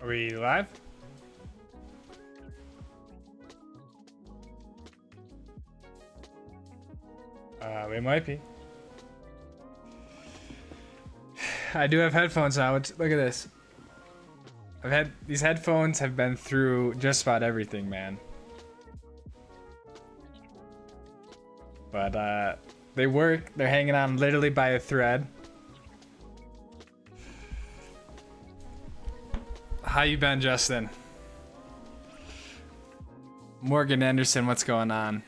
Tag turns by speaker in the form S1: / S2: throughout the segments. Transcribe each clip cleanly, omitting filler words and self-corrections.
S1: Are we live? We might be. I do have headphones now. Look at this. These headphones have been through just about everything, man. But they work. They're hanging on literally by a thread. How you been, Justin? Morgan Anderson, what's going on?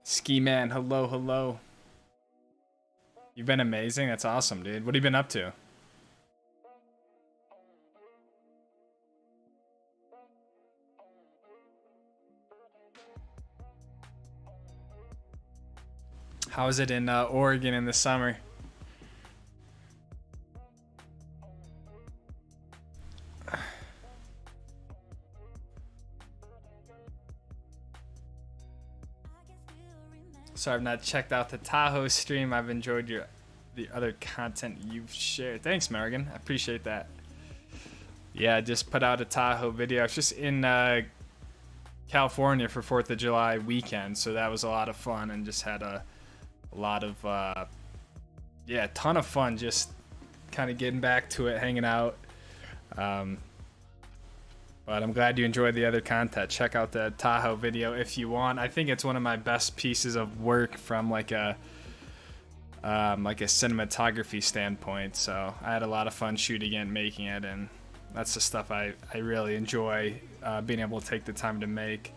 S1: Ski Man, hello, hello. You've been amazing. That's awesome, dude. What have you been up to? How is it in Oregon in the summer? Sorry, I've not checked out the Tahoe stream. I've enjoyed the other content you've shared. Thanks, Morgan. I appreciate that. Yeah, I just put out a Tahoe video. I was just in California for 4th of July weekend, so that was a lot of fun and just had a lot of, yeah, a ton of fun just kind of getting back to it, hanging out. But I'm glad you enjoyed the other content. Check out the Tahoe video if you want. I think it's one of my best pieces of work from like a cinematography standpoint. So I had a lot of fun shooting it and making it, and that's the stuff I really enjoy being able to take the time to make.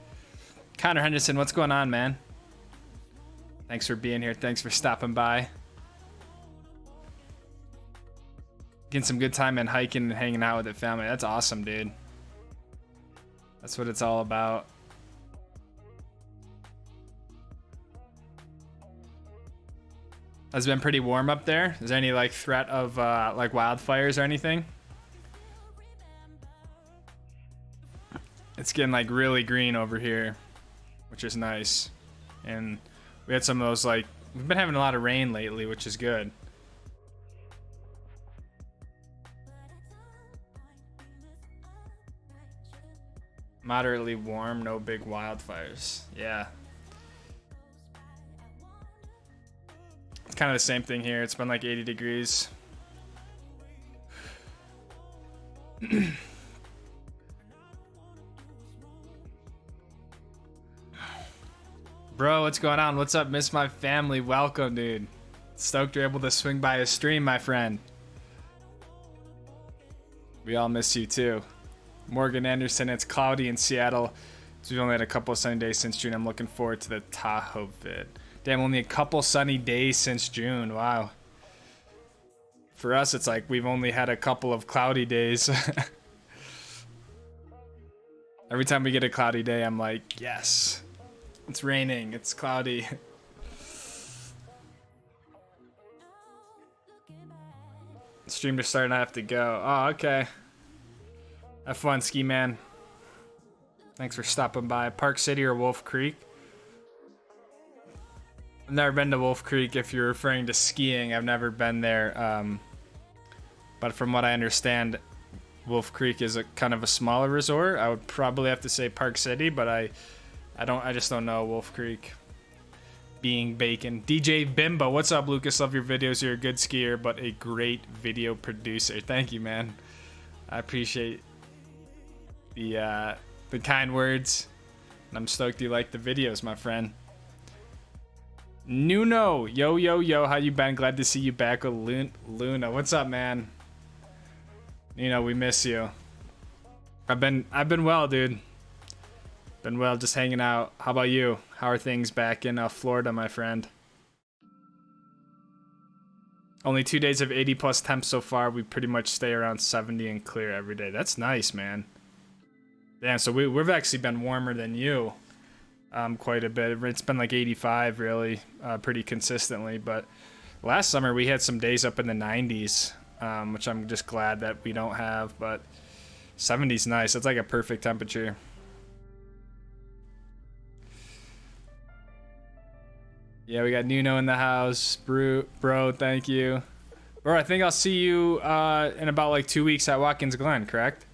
S1: Connor Henderson, what's going on, man? Thanks for being here. Thanks for stopping by. Getting some good time and hiking and hanging out with the family. That's awesome, dude. That's what it's all about. Has it been pretty warm up there? Is there any like threat of like wildfires or anything? It's getting like really green over here, which is nice. And we had some of those, like, we've been having a lot of rain lately, which is good. Moderately warm, no big wildfires. Yeah. It's kind of the same thing here. It's been like 80 degrees. Bro, what's going on? What's up? Miss my family. Welcome, dude. Stoked you're able to swing by a stream, my friend. We all miss you too. Morgan Anderson, it's cloudy in Seattle. So we've only had a couple of sunny days since June. I'm looking forward to the Tahoe vid. Damn, only a couple sunny days since June. Wow. For us, it's like we've only had a couple of cloudy days. Every time we get a cloudy day, I'm like, yes. It's raining. It's cloudy. Stream just starting. I have to go. Oh, okay. Have fun, Ski Man. Thanks for stopping by. Park City or Wolf Creek? I've never been to Wolf Creek. If you're referring to skiing, I've never been there. But from what I understand, Wolf Creek is a kind of a smaller resort. I would probably have to say Park City, but I just don't know Wolf Creek. Being bacon. DJ Bimbo, what's up, Lucas? Love your videos. You're a good skier, but a great video producer. Thank you, man. I appreciate the kind words. And I'm stoked you like the videos, my friend. Nuno, yo, yo, yo, how you been? Glad to see you back with Luna. What's up, man? You know, we miss you. I've been well, dude. Been well, just hanging out. How about you? How are things back in Florida, my friend? Only 2 days of 80 plus temps so far. We pretty much stay around 70 and clear every day. That's nice, man. Damn, so we've actually been warmer than you quite a bit. It's been like 85 really, pretty consistently. But last summer we had some days up in the 90s, which I'm just glad that we don't have. But 70's nice. It's like a perfect temperature. Yeah, we got Nuno in the house. Bro, thank you. Bro, I think I'll see you in about like 2 weeks at Watkins Glen, correct?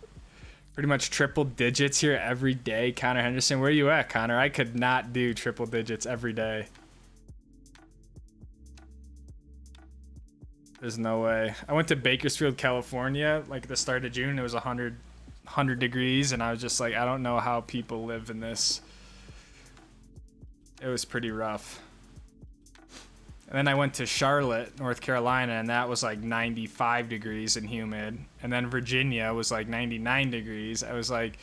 S1: Pretty much triple digits here every day. Connor Henderson, where are you at, Connor? I could not do triple digits every day. There's no way. I went to Bakersfield, California, like at the start of June. It was 100 degrees, and I was just like, I don't know how people live in this. It was pretty rough. And then I went to Charlotte, North Carolina, and that was like 95 degrees and humid. And then Virginia was like 99 degrees. I was like,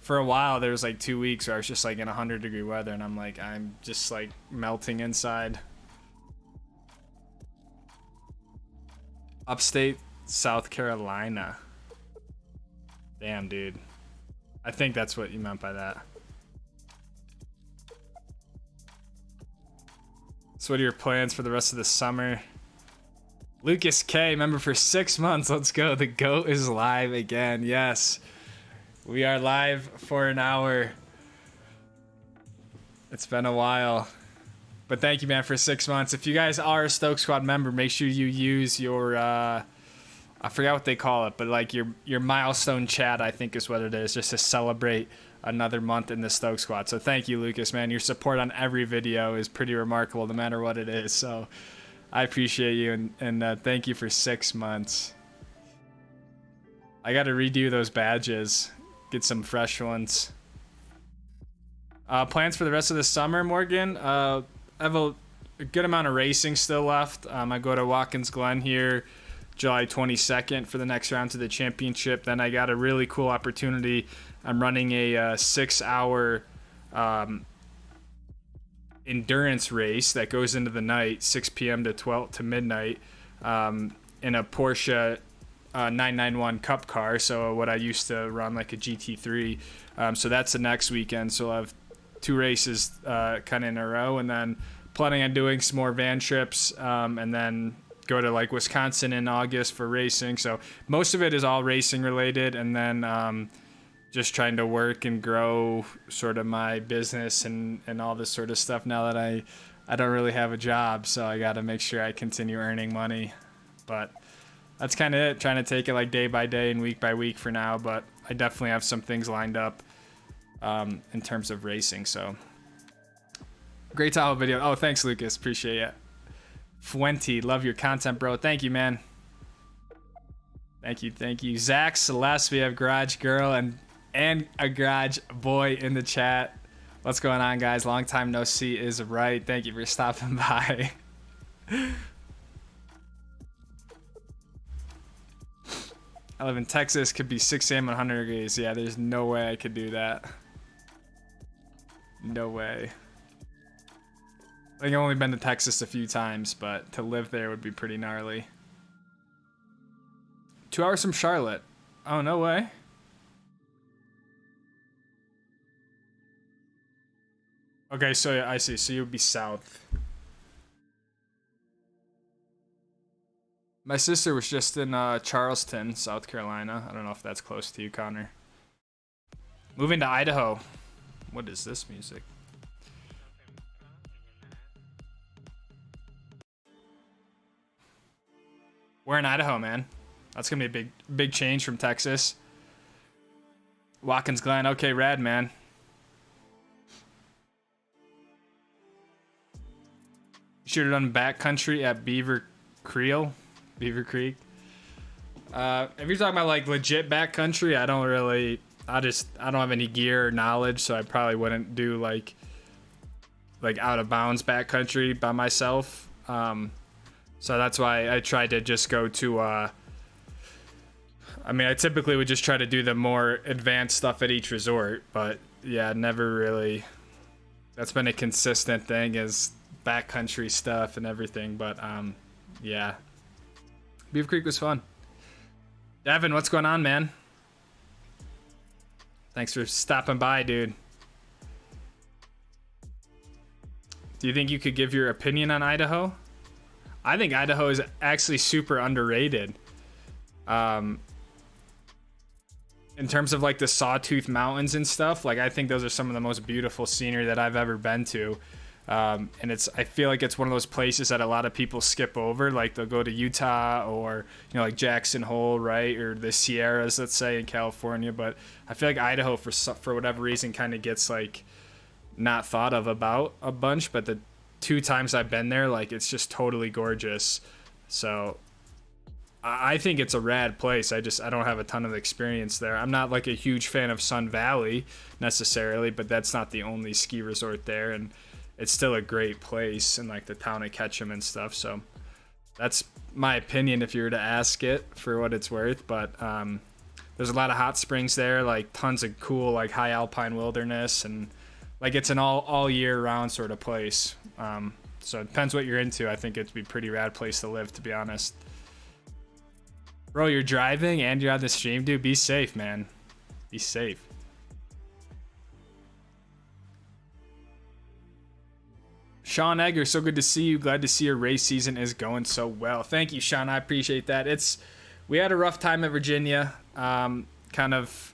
S1: for a while, there was like 2 weeks where I was just like in 100-degree weather, and I'm like, I'm just like melting inside. Upstate South Carolina. Damn, dude. I think that's what you meant by that. So what are your plans for the rest of the summer? Lucas K, member for 6 months. Let's go. The GOAT is live again. Yes. We are live for an hour. It's been a while. But thank you, man, for 6 months. If you guys are a Stoke Squad member, make sure you use your, I forgot what they call it, but like your milestone chat, I think is what it is, just to celebrate another month in the Stoke Squad. So thank you, Lucas, man. Your support on every video is pretty remarkable, no matter what it is. So I appreciate you, and thank you for 6 months. I got to redo those badges, get some fresh ones. Plans for the rest of the summer, Morgan? I have a good amount of racing still left. I go to Watkins Glen here July 22nd for the next round to the championship. Then I got a really cool opportunity. I'm running a 6-hour endurance race that goes into the night, 6 p.m. to midnight, in a Porsche 991 Cup car. So what I used to run like a GT3. So that's the next weekend. So I'll have 2 races kind of in a row, and then planning on doing some more van trips, and then go to like Wisconsin in August for racing. So most of it is all racing related, and then just trying to work and grow sort of my business and all this sort of stuff now that I don't really have a job. So I got to make sure I continue earning money. But that's kind of it, trying to take it like day by day and week by week for now. But I definitely have some things lined up in terms of racing. So great Tahoe video. Oh, thanks, Lucas. Appreciate it. Fuente, love your content, bro. Thank you, man. Thank you. Zach, Celeste, we have Garage Girl and a Garage Boy in the chat. What's going on, guys? Long time no see is right. Thank you for stopping by. I live in Texas. Could be 6 a.m. 100 degrees. Yeah, there's no way I could do that. No way. I think I've only been to Texas a few times, but to live there would be pretty gnarly. 2 hours from Charlotte. Oh, no way. Okay, so yeah, I see. So you would be south. My sister was just in Charleston, South Carolina. I don't know if that's close to you, Connor. Moving to Idaho. What is this music? We're in Idaho, man. That's gonna be a big change from Texas. Watkins Glen. Okay, rad, man. You should have done backcountry at Beaver Creek. If you're talking about like legit backcountry, I don't have any gear or knowledge, so I probably wouldn't do like out of bounds backcountry by myself. So that's why I tried to just go to, I typically would just try to do the more advanced stuff at each resort, but yeah, never really, that's been a consistent thing is backcountry stuff and everything, but yeah. Beaver Creek was fun. Devin, what's going on, man? Thanks for stopping by, dude. Do you think you could give your opinion on Idaho? I think Idaho is actually super underrated. In terms of like the Sawtooth Mountains and stuff, like I think those are some of the most beautiful scenery that I've ever been to. And I feel like it's one of those places that a lot of people skip over. Like they'll go to Utah or, like Jackson Hole, right? Or the Sierras, let's say, in California. But I feel like Idaho, for whatever reason, kind of gets like not thought of about a bunch. But the 2 times I've been there, like it's just totally gorgeous. So I think it's a rad place. I don't have a ton of experience there. I'm not like a huge fan of Sun Valley necessarily, but that's not the only ski resort there. And it's still a great place in like the town of Ketchum and stuff. So that's my opinion if you were to ask it for what it's worth. But there's a lot of hot springs there, like tons of cool like high alpine wilderness, and like it's an all year round sort of place. So it depends what you're into. I think it'd be a pretty rad place to live, to be honest. Bro, you're driving and you're on the stream, dude. Be safe, man. Be safe. Sean Egger, so good to see you. Glad to see your race season is going so well. Thank you, Sean. I appreciate that. We had a rough time at Virginia. Kind of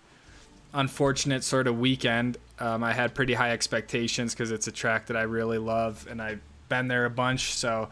S1: unfortunate sort of weekend. I had pretty high expectations because it's a track that I really love, and I've been there a bunch. So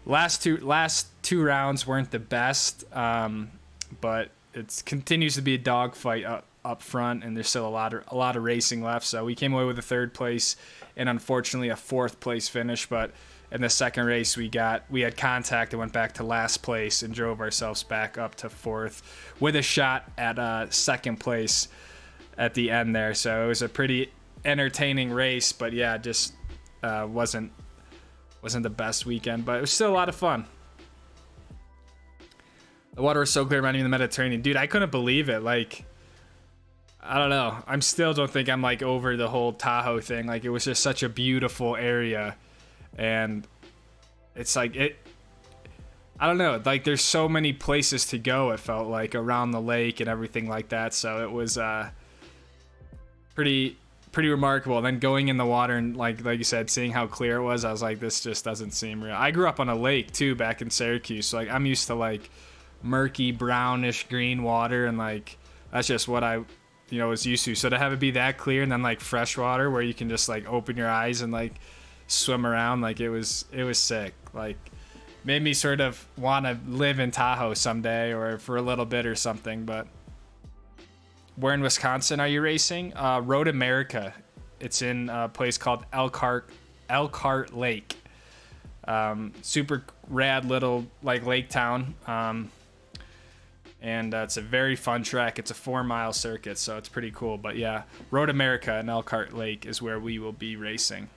S1: last two rounds weren't the best, but it continues to be a dogfight up front, and there's still a lot of racing left. So we came away with a 3rd place and unfortunately a 4th place finish. But in the second race we had contact and went back to last place and drove ourselves back up to 4th with a shot at 2nd place at the end there. So it was a pretty entertaining race, but yeah, just wasn't the best weekend, but it was still a lot of fun. The water was so clear, reminding me of the Mediterranean. Dude, I couldn't believe it. Like, I don't know. Don't think I'm like over the whole Tahoe thing. Like, it was just such a beautiful area, and it's like I don't know. Like, there's so many places to go. It felt like around the lake and everything like that. So it was pretty remarkable. And then going in the water and like you said, seeing how clear it was, I was like, this just doesn't seem real. I grew up on a lake too back in Syracuse, so like I'm used to like murky brownish green water, and like that's just what I was used to. So to have it be that clear and then like fresh water where you can just like open your eyes and like swim around, like it was sick. Like made me sort of want to live in Tahoe someday or for a little bit or something. But where in Wisconsin are you racing? Road America. It's in a place called Elkhart Lake. Super rad little like lake town. And it's a very fun track. It's a 4-mile circuit, so it's pretty cool. But yeah, Road America and Elkhart Lake is where we will be racing.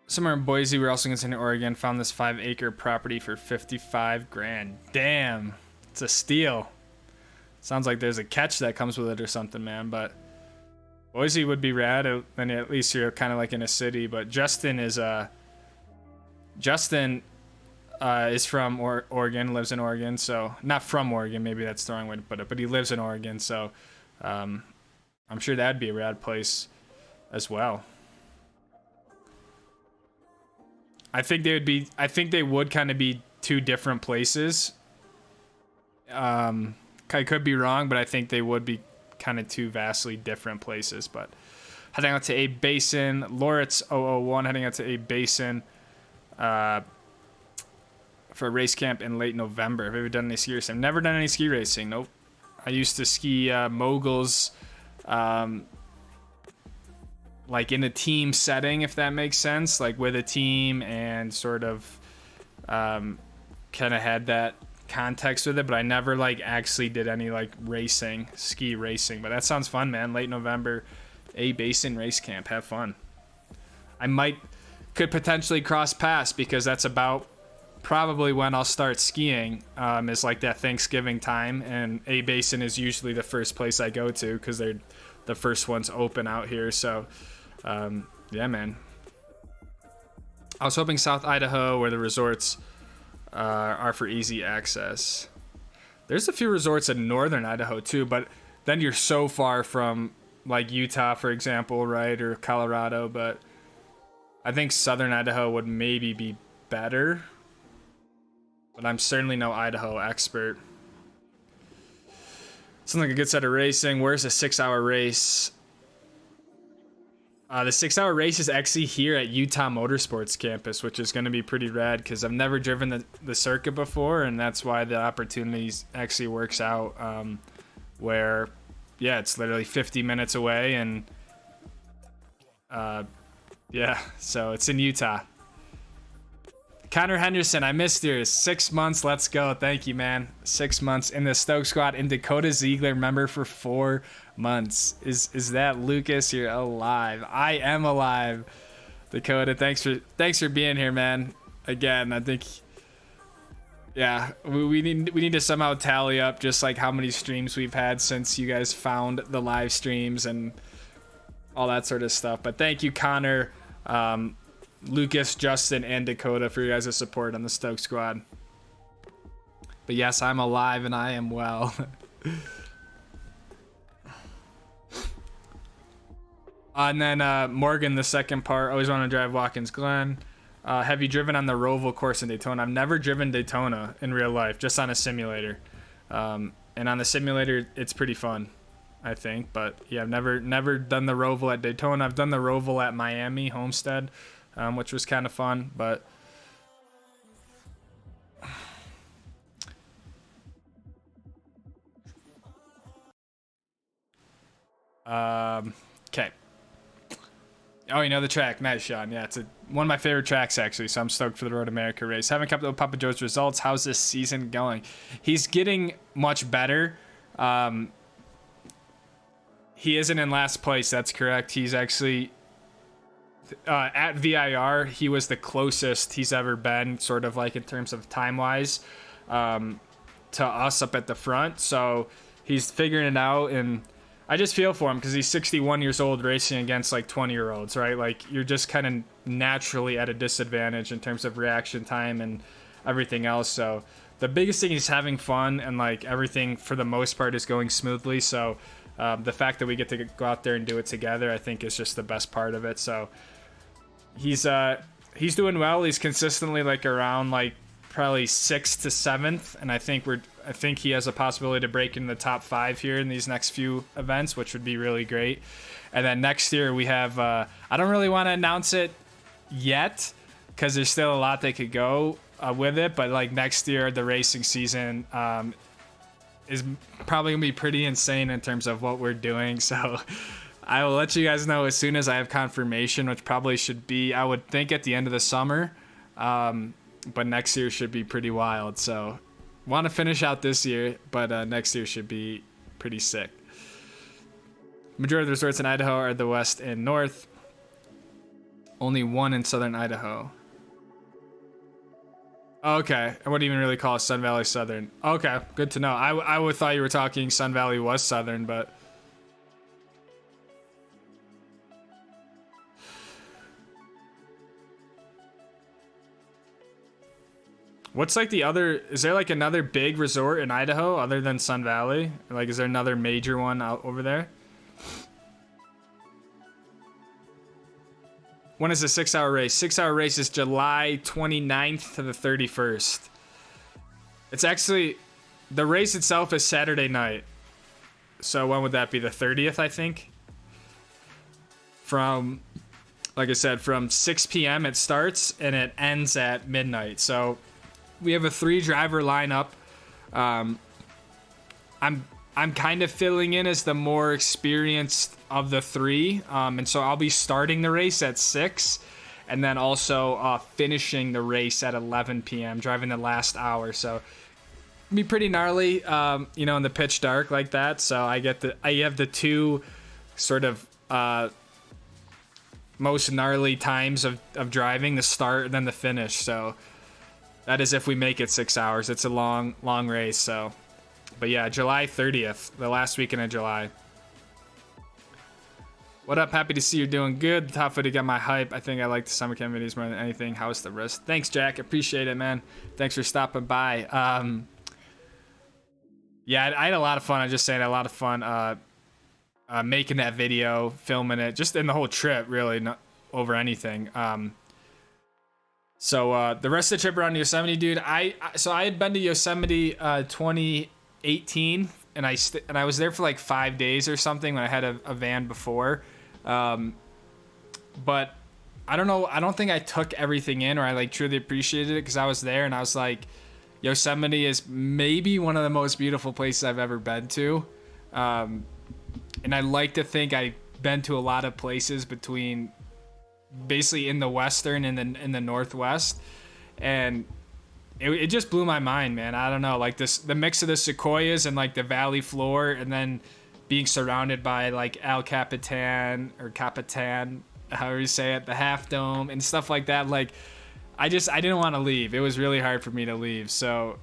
S1: Somewhere in Boise, we're also considering Oregon. Found this 5-acre property for $55,000. Damn, it's a steal. Sounds like there's a catch that comes with it or something, man. But Boise would be rad, and at least you're kind of like in a city. But Justin is from Oregon, lives in Oregon. So not from Oregon, maybe that's the wrong way to put it, but he lives in Oregon. So I'm sure that'd be a rad place as well. I think they would kind of be 2 different places. I could be wrong, but I think they would be kind of 2 vastly different places. But heading out to A Basin, Loritz 001 heading out to A Basin for a race camp in late November. Have you ever done any ski racing? I've never done any ski racing. Nope. I used to ski moguls, like in a team setting, if that makes sense, like with a team, and sort of kind of had that context with it, but I never like actually did any like ski racing. But that sounds fun, man. Late November, A Basin race camp. Have fun. I could potentially cross paths because that's about probably when I'll start skiing, is like that Thanksgiving time, and A Basin is usually the first place I go to because they're the first ones open out here. So yeah, man. I was hoping South Idaho, where the resorts are for easy access. There's a few resorts in northern Idaho too, but then you're so far from like Utah, for example, right, or Colorado. But I think southern Idaho would maybe be better, but I'm certainly no Idaho expert. Sounds like a good set of racing. Where's a 6-hour race? The 6-hour race is actually here at Utah Motorsports campus, which is going to be pretty rad because I've never driven the circuit before, and that's why the opportunities actually works out. Where, yeah, it's literally 50 minutes away, and yeah, so it's in Utah. Connor Henderson, I missed yours. 6 months, let's go. Thank you, man. 6 months in the Stoke squad. And Dakota Ziegler, member for 4 months. Is that Lucas? You're alive. I am alive. Dakota, thanks for being here, man. Again, I think, yeah, we need to somehow tally up just like how many streams we've had since you guys found the live streams and all that sort of stuff. But thank you, Connor, Lucas, Justin, and Dakota for your guys' support on the Stoke squad. But yes, I'm alive and I am well. And then Morgan, the second part, always want to drive Watkins Glen. Have you driven on the Roval course in Daytona? I've never driven Daytona in real life, just on a simulator. And on the simulator, it's pretty fun, I think. But yeah, I've never done the Roval at Daytona. I've done the Roval at Miami, Homestead, which was kind of fun. But okay. Oh, you know the track. Nice, Sean. Yeah, it's one of my favorite tracks, actually, so I'm stoked for the Road America race. Haven't kept up with Papa Joe's results. How's this season going? He's getting much better. He isn't in last place, that's correct. He's actually, at VIR, he was the closest he's ever been, sort of like in terms of time-wise, to us up at the front. So he's figuring it out, and I just feel for him because he's 61 years old racing against like 20-year-olds, right? Like you're just kind of naturally at a disadvantage in terms of reaction time and everything else. So the biggest thing is having fun, and like everything for the most part is going smoothly. So the fact that we get to go out there and do it together, I think is just the best part of it. So he's doing well. He's consistently like around like probably 6th to 7th, and I think he has a possibility to break into the top 5 here in these next few events, which would be really great. And then next year we have I don't really want to announce it yet because there's still a lot that could go with it, but like next year the racing season is probably gonna be pretty insane in terms of what we're doing. So I will let you guys know as soon as I have confirmation, which probably should be, I would think, at the end of the summer. But next year should be pretty wild. So want to finish out this year, but next year should be pretty sick. Majority of the resorts in Idaho are the west and north. Only one in southern Idaho. Okay, I wouldn't even really call it Sun Valley Southern. Okay, good to know. I would thought you were talking Sun Valley was southern, but what's like the other, is there like another big resort in Idaho other than Sun Valley? Like, is there another major one out over there? When is the 6-hour race? 6-hour race is July 29th to the 31st. It's actually, the race itself is Saturday night. So when would that be? The 30th, I think? From, like I said, from 6 p.m. it starts and it ends at midnight. So we have a 3-driver lineup. I'm kind of filling in as the more experienced of the 3, and so I'll be starting the race at 6, and then also finishing the race at 11 p.m. driving the last hour. So it'll be pretty gnarly, you know, in the pitch dark like that. So I have the 2 sort of most gnarly times of driving: the start and then the finish. So that is if we make it 6 hours. It's a long race. So, but yeah, July 30th, the last weekend of July. What up? Happy to see you're doing good. Top way to get my hype. I think I like the summer camp videos more than anything. How's the wrist? Thanks, Jack. Appreciate it, man. Thanks for stopping by. Yeah, I had a lot of fun. I just saying, a lot of fun making that video, filming it, just in the whole trip, really, not over anything. So the rest of the trip around Yosemite, dude. So I had been to Yosemite 2018, and I was there for like 5 days or something when I had a van before. but I don't know. I don't think I took everything in, or I like truly appreciated it, because I was there and I was like, Yosemite is maybe one of the most beautiful places I've ever been to. And I like to think I've been to a lot of places between basically in the western and in the northwest, and it just blew my mind, man. I don't know, like the mix of the sequoias and like the valley floor, and then being surrounded by like El Capitan, or Capitan, however you say it, the Half Dome and stuff like that. Like I didn't want to leave. It was really hard for me to leave. So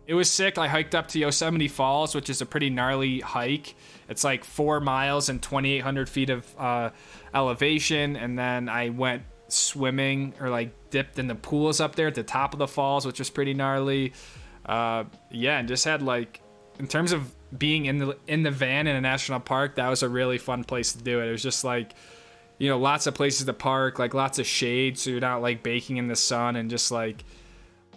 S1: it was sick. I hiked up to Yosemite Falls, which is a pretty gnarly hike. It's like 4 miles and 2,800 feet of elevation. And then I went swimming, or like dipped in the pools up there at the top of the falls, which was pretty gnarly. Yeah, and just had like, in terms of being in the van in a national park, that was a really fun place to do it. It was just like, you know, lots of places to park, like lots of shade, so you're not like baking in the sun, and just like,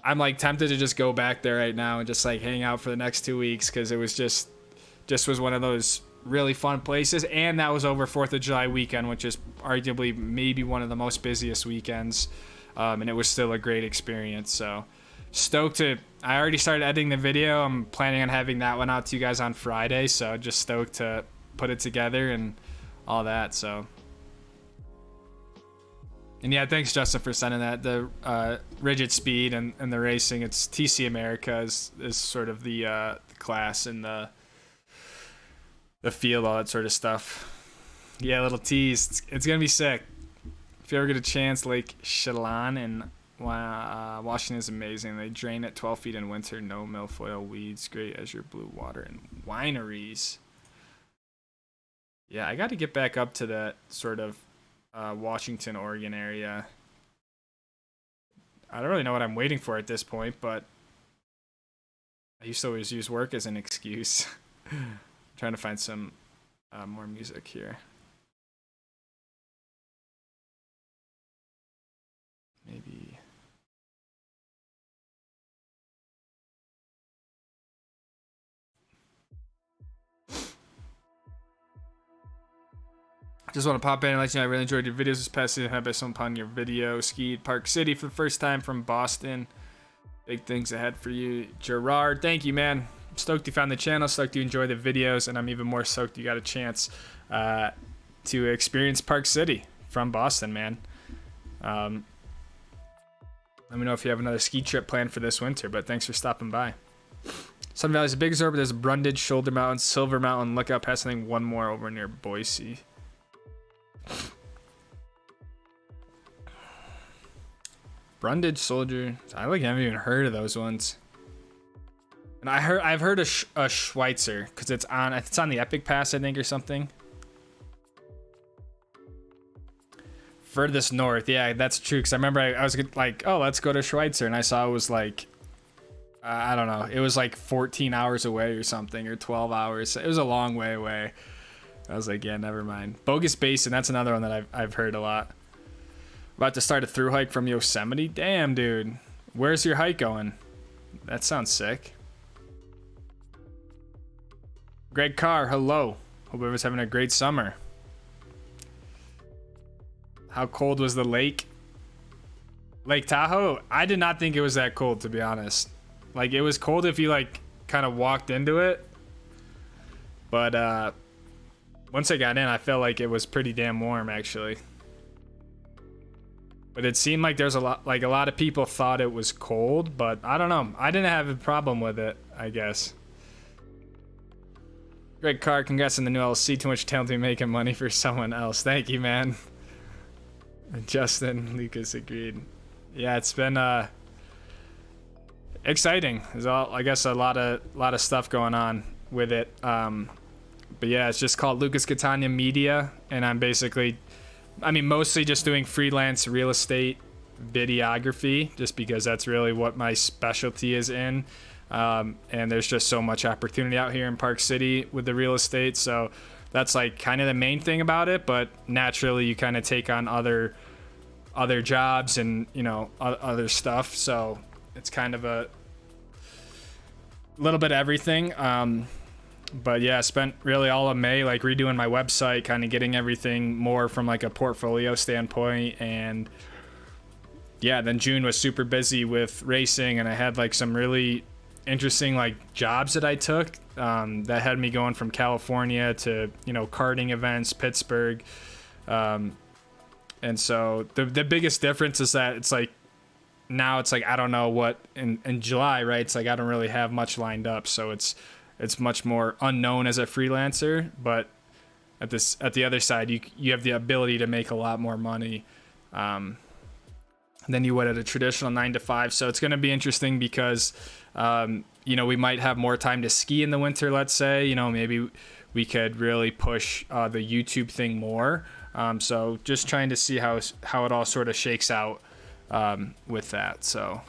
S1: I'm like tempted to just go back there right now and just like hang out for the next 2 weeks, because it was just was one of those really fun places. And that was over 4th of July weekend, which is arguably maybe one of the most busiest weekends, and it was still a great experience. So stoked to, I already started editing the video. I'm planning on having that one out to you guys on Friday, so just stoked to put it together and all that. So, and yeah, thanks Justin for sending that. The rigid speed and the racing, it's TC America is sort of the class and the field, all that sort of stuff. Yeah, little tease. It's gonna be sick. If you ever get a chance, Lake Chelan in Washington is amazing. They drain at 12 feet in winter, no milfoil weeds, great azure blue water, and wineries. Yeah, I got to get back up to that sort of Washington, Oregon area. I don't really know what I'm waiting for at this point, but I used to always use work as an excuse. I'm trying to find some more music here. Maybe. Just want to pop in and let you know I really enjoyed your videos this past season. Had by some upon your video. Skied Park City for the first time from Boston. Big things ahead for you, Gerard. Thank you, man. I'm stoked you found the channel. Stoked you enjoy the videos, and I'm even more stoked you got a chance to experience Park City from Boston, man. Let me know if you have another ski trip planned for this winter, but thanks for stopping by. Sun Valley's a big resort, but there's Brundage, Shoulder Mountain, Silver Mountain. Look out past, I think, one more over near Boise. Brundage, Soldier. I like haven't even heard of those ones. And I've heard of Schweitzer, because it's on the Epic Pass, I think, or something. Furthest north, yeah, that's true. Because I remember I was like, oh, let's go to Schweitzer, and I saw it was like, I don't know, it was like 14 hours away or something, or 12 hours. It was a long way away. I was like, yeah, never mind. Bogus Basin, that's another one that I've heard a lot. About to start a through hike from Yosemite. Damn, dude. Where's your hike going? That sounds sick. Greg Carr, hello. Hope everyone's having a great summer. How cold was the lake? Lake Tahoe? I did not think it was that cold, to be honest. Like, it was cold if you, like, kind of walked into it. But, once I got in, I felt like it was pretty damn warm, actually. But it seemed like there's a lot of people thought it was cold, but I don't know. I didn't have a problem with it, I guess. Greg Carr, congrats on the new LLC. Too much talent to be making money for someone else. Thank you, man. Justin Lucas agreed. Yeah, it's been exciting. There's I guess a lot of stuff going on with it. But yeah, it's just called Lucas Catania Media, and I'm basically, mostly just doing freelance real estate videography, just because that's really what my specialty is in. And there's just so much opportunity out here in Park City with the real estate, so that's like kind of the main thing about it. But naturally, you kind of take on other jobs and, you know, other stuff, so it's kind of a little bit of everything. But yeah, I spent really all of May like redoing my website, kind of getting everything more from like a portfolio standpoint. And yeah, then June was super busy with racing, and I had like some really interesting like jobs that I took that had me going from California to, you know, karting events, Pittsburgh. And so the biggest difference is that it's like now it's like I don't know what in July, right? It's like I don't really have much lined up, so it's much more unknown as a freelancer. But at the other side, you have the ability to make a lot more money than you would at a traditional 9 to 5. So it's going to be interesting because you know, we might have more time to ski in the winter. Let's say, you know, maybe we could really push the YouTube thing more. So just trying to see how it all sort of shakes out with that. So,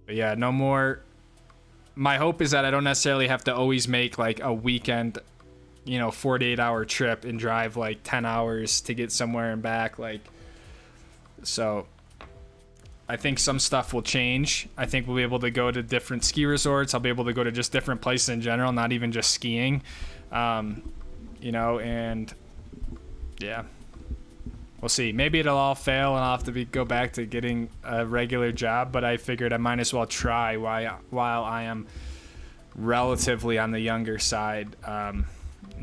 S1: but yeah, no more. My hope is that I don't necessarily have to always make like a weekend, you know, 48-hour trip and drive like 10 hours to get somewhere and back. Like, so I think some stuff will change. I think we'll be able to go to different ski resorts. I'll be able to go to just different places in general, not even just skiing. You know, and yeah, we'll see. Maybe it'll all fail and I'll have to go back to getting a regular job, but I figured I might as well try while I am relatively on the younger side, and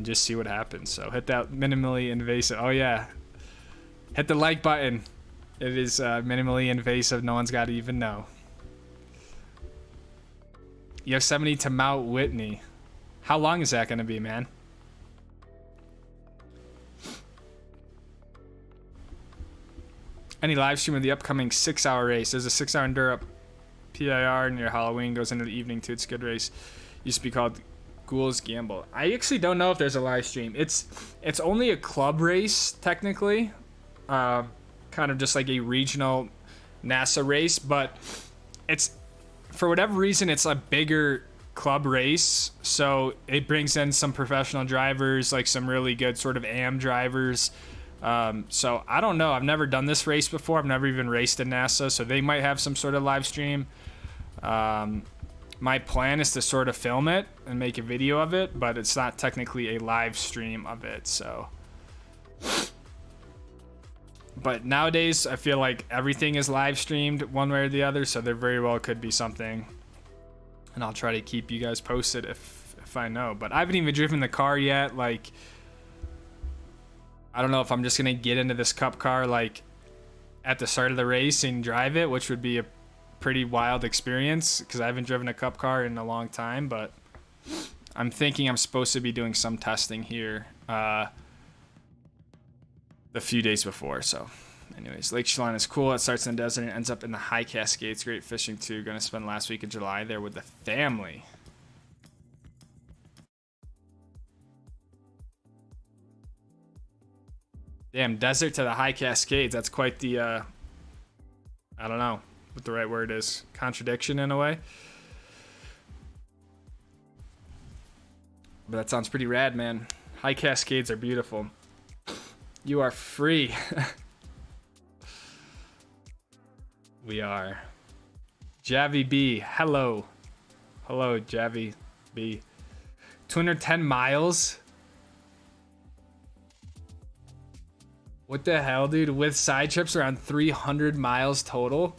S1: just see what happens. So hit that minimally invasive. Oh yeah, hit the like button. It is minimally invasive. No one's got to even know. Yosemite to Mount Whitney. How long is that going to be, man? Any live stream of the upcoming 6-hour race? There's a 6-hour enduro PIR near Halloween. Goes into the evening too. It's a good race. Used to be called Ghoul's Gamble. I actually don't know if there's a live stream. It's only a club race technically. Kind of just like a regional NASA race, but it's, for whatever reason, it's a bigger club race, so it brings in some professional drivers, like some really good sort of AM drivers. So I don't know, I've never done this race before. I've never even raced in NASA, so they might have some sort of live stream. My plan is to sort of film it and make a video of it, but it's not technically a live stream of it. So but nowadays, I feel like everything is live streamed one way or the other, so there very well could be something. And I'll try to keep you guys posted if I know. But I haven't even driven the car yet. Like, I don't know if I'm just going to get into this cup car, like, at the start of the race and drive it, which would be a pretty wild experience, because I haven't driven a cup car in a long time. But I'm thinking I'm supposed to be doing some testing here. A few days before. So anyways, Lake Chelan is cool. It starts in the desert and ends up in the high Cascades. Great fishing too. Gonna spend last week of July there with the family. Damn, desert to the high Cascades. That's quite the I don't know what the right word is. Contradiction in a way. But that sounds pretty rad, man. High Cascades are beautiful. You are free. We are. Javi B, hello. Hello, Javi B. 210 miles? What the hell, dude? With side trips around 300 miles total?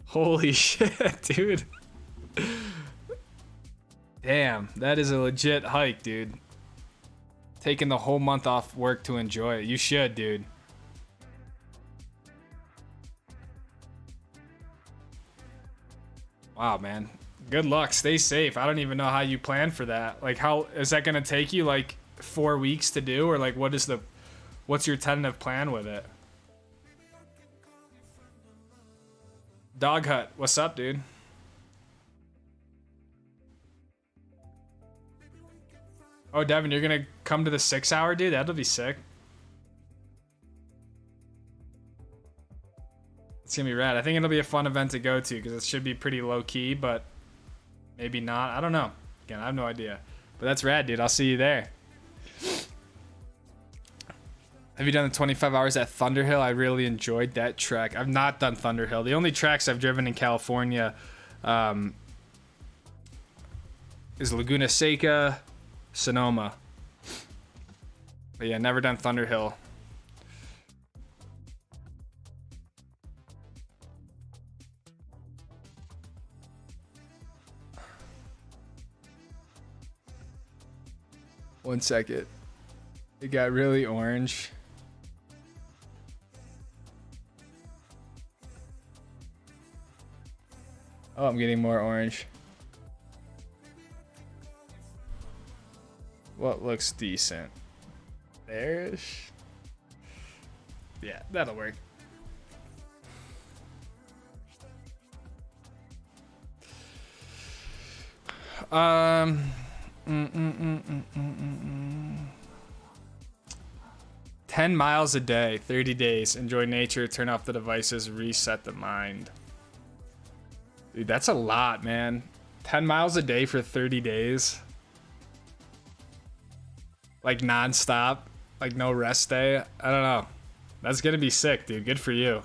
S1: Holy shit, dude. Damn, that is a legit hike, dude. Taking the whole month off work to enjoy it. You should, dude. Wow, man. Good luck. Stay safe. I don't even know how you plan for that. Like, how is that gonna take you like 4 weeks to do, or like what's your tentative plan with it? Dog Hut, what's up, dude? Oh, Devin, you're gonna come to the 6-hour, dude? That'll be sick. It's gonna be rad. I think it'll be a fun event to go to because it should be pretty low key, but maybe not. I don't know. Again, I have no idea. But that's rad, dude. I'll see you there. Have you done the 25 hours at Thunderhill? I really enjoyed that trek. I've not done Thunderhill. The only tracks I've driven in California is Laguna Seca, Sonoma. But yeah, never done Thunderhill. One second. It got really orange. Oh, I'm getting more orange. What looks decent? There-ish. Yeah, that'll work. Mm, mm, mm, mm, mm, mm, mm. 10 miles a day, 30 days. Enjoy nature, turn off the devices, reset the mind. Dude, that's a lot, man. 10 miles a day for 30 days. Like non-stop. Like no rest day. I don't know. That's gonna be sick, dude. Good for you.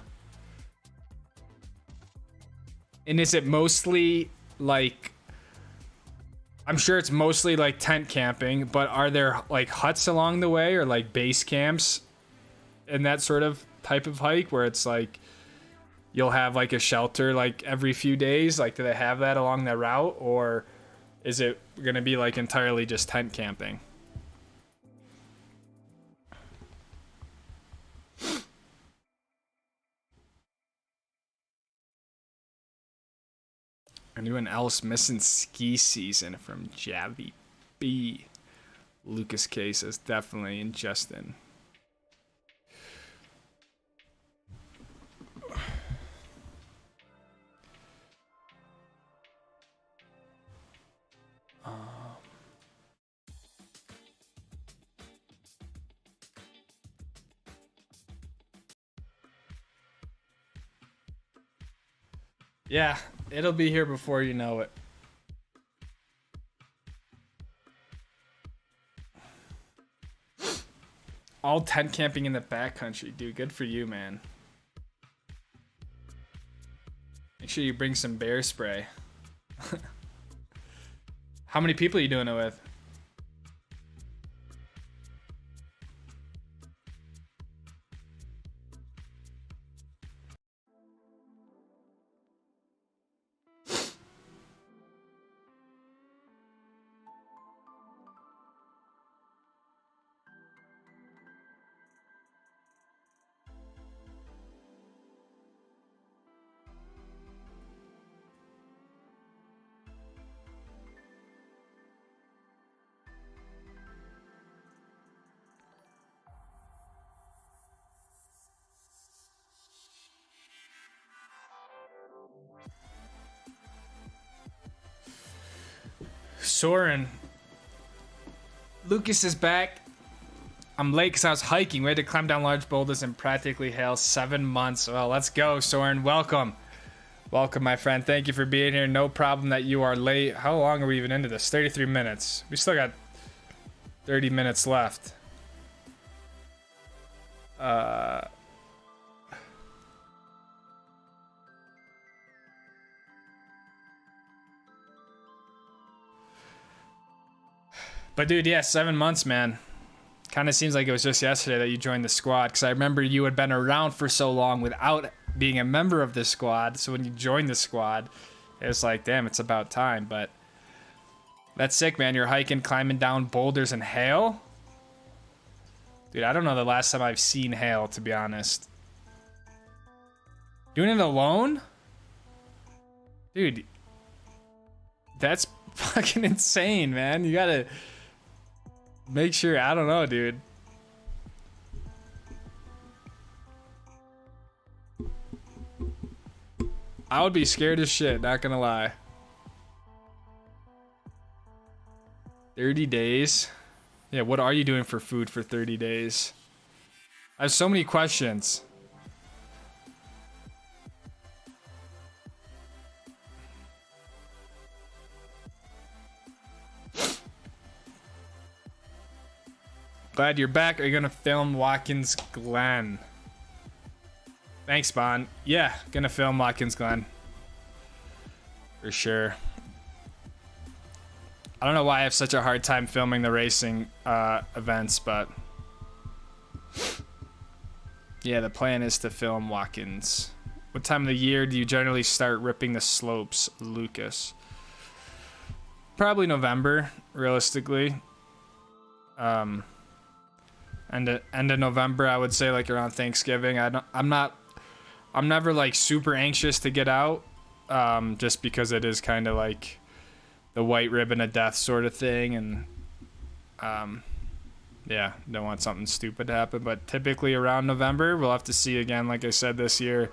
S1: And is it mostly like... I'm sure it's mostly like tent camping, but are there like huts along the way or like base camps in that sort of type of hike where it's like you'll have like a shelter like every few days? Like, do they have that along the route, or is it gonna be like entirely just tent camping? Anyone else missing ski season from Javi B? Lucas K says definitely, and Justin. Yeah, it'll be here before you know it. All tent camping in the backcountry, dude. Good for you, man. Make sure you bring some bear spray. How many people are you doing it with? Soren. Lucas is back. I'm late because I was hiking. We had to climb down large boulders and practically hail 7 months. Well, let's go, Soren. Welcome. Welcome, my friend. Thank you for being here. No problem that you are late. How long are we even into this? 33 minutes. We still got 30 minutes left. But dude, yeah, 7 months, man. Kind of seems like it was just yesterday that you joined the squad, because I remember you had been around for so long without being a member of the squad. So when you joined the squad, it was like, damn, it's about time. But that's sick, man. You're hiking, climbing down boulders and hail. Dude, I don't know the last time I've seen hail, to be honest. Doing it alone? Dude, that's fucking insane, man. You gotta make sure. I don't know, dude. I would be scared as shit, not gonna lie. 30 days? Yeah, what are you doing for food for 30 days? I have so many questions. Glad you're back. Are you gonna film Watkins Glen? Thanks, Bon. Yeah, gonna film Watkins Glen. For sure. I don't know why I have such a hard time filming the racing events, but yeah, the plan is to film walk-ins. What time of the year do you generally start ripping the slopes, Lucas? Probably November, realistically. End of November, I would say, like around Thanksgiving. I'm never like super anxious to get out, just because it is kind of like the white ribbon of death sort of thing, and yeah, don't want something stupid to happen. But typically around November, we'll have to see again. Like I said, this year,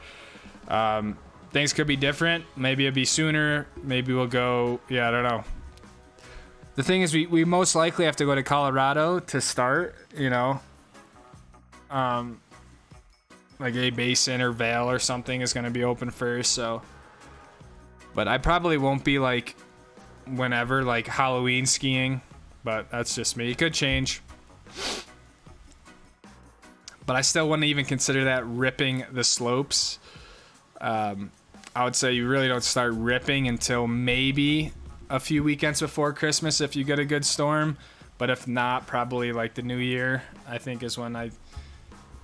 S1: things could be different. Maybe it'll be sooner. Maybe we'll go. Yeah, I don't know. The thing is, we most likely have to go to Colorado to start. You know, like a basin or Vail or something is going to be open first. So, but I probably won't be like whenever, like Halloween skiing. But that's just me. It could change. But I still wouldn't even consider that ripping the slopes. I would say you really don't start ripping until maybe a few weekends before Christmas if you get a good storm. But if not, probably like the new year, I think, is when I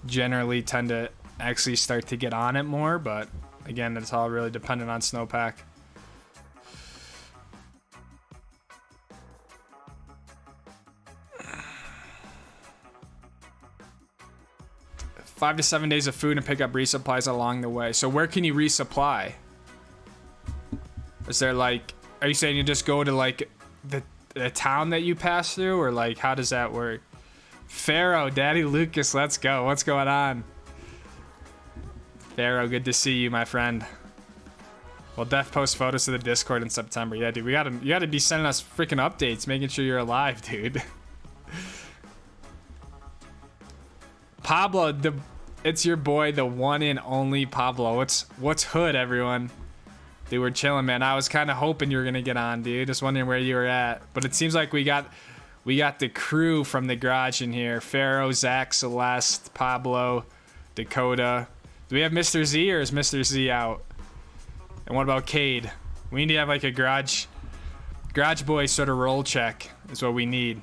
S1: generally tend to actually start to get on it more. But again, it's all really dependent on snowpack. Five to 7 days of food and pick up resupplies along the way. So where can you resupply? Is there like, are you saying you just go to like the town that you pass through, or like how does that work? Pharaoh, Daddy Lucas, let's go. What's going on? Pharaoh, good to see you, my friend. Well, Def post photos to the Discord in September. Yeah, dude, you gotta be sending us freaking updates, making sure you're alive, dude. Pablo, it's your boy, the one and only Pablo. What's hood, everyone? Dude, we're chilling, man. I was kind of hoping you were gonna get on, dude. Just wondering where you were at. But it seems like we got the crew from the garage in here. Pharaoh, Zach, Celeste, Pablo, Dakota. Do we have Mr. Z, or is Mr. Z out? And what about Cade? We need to have like a garage boy sort of roll check is what we need.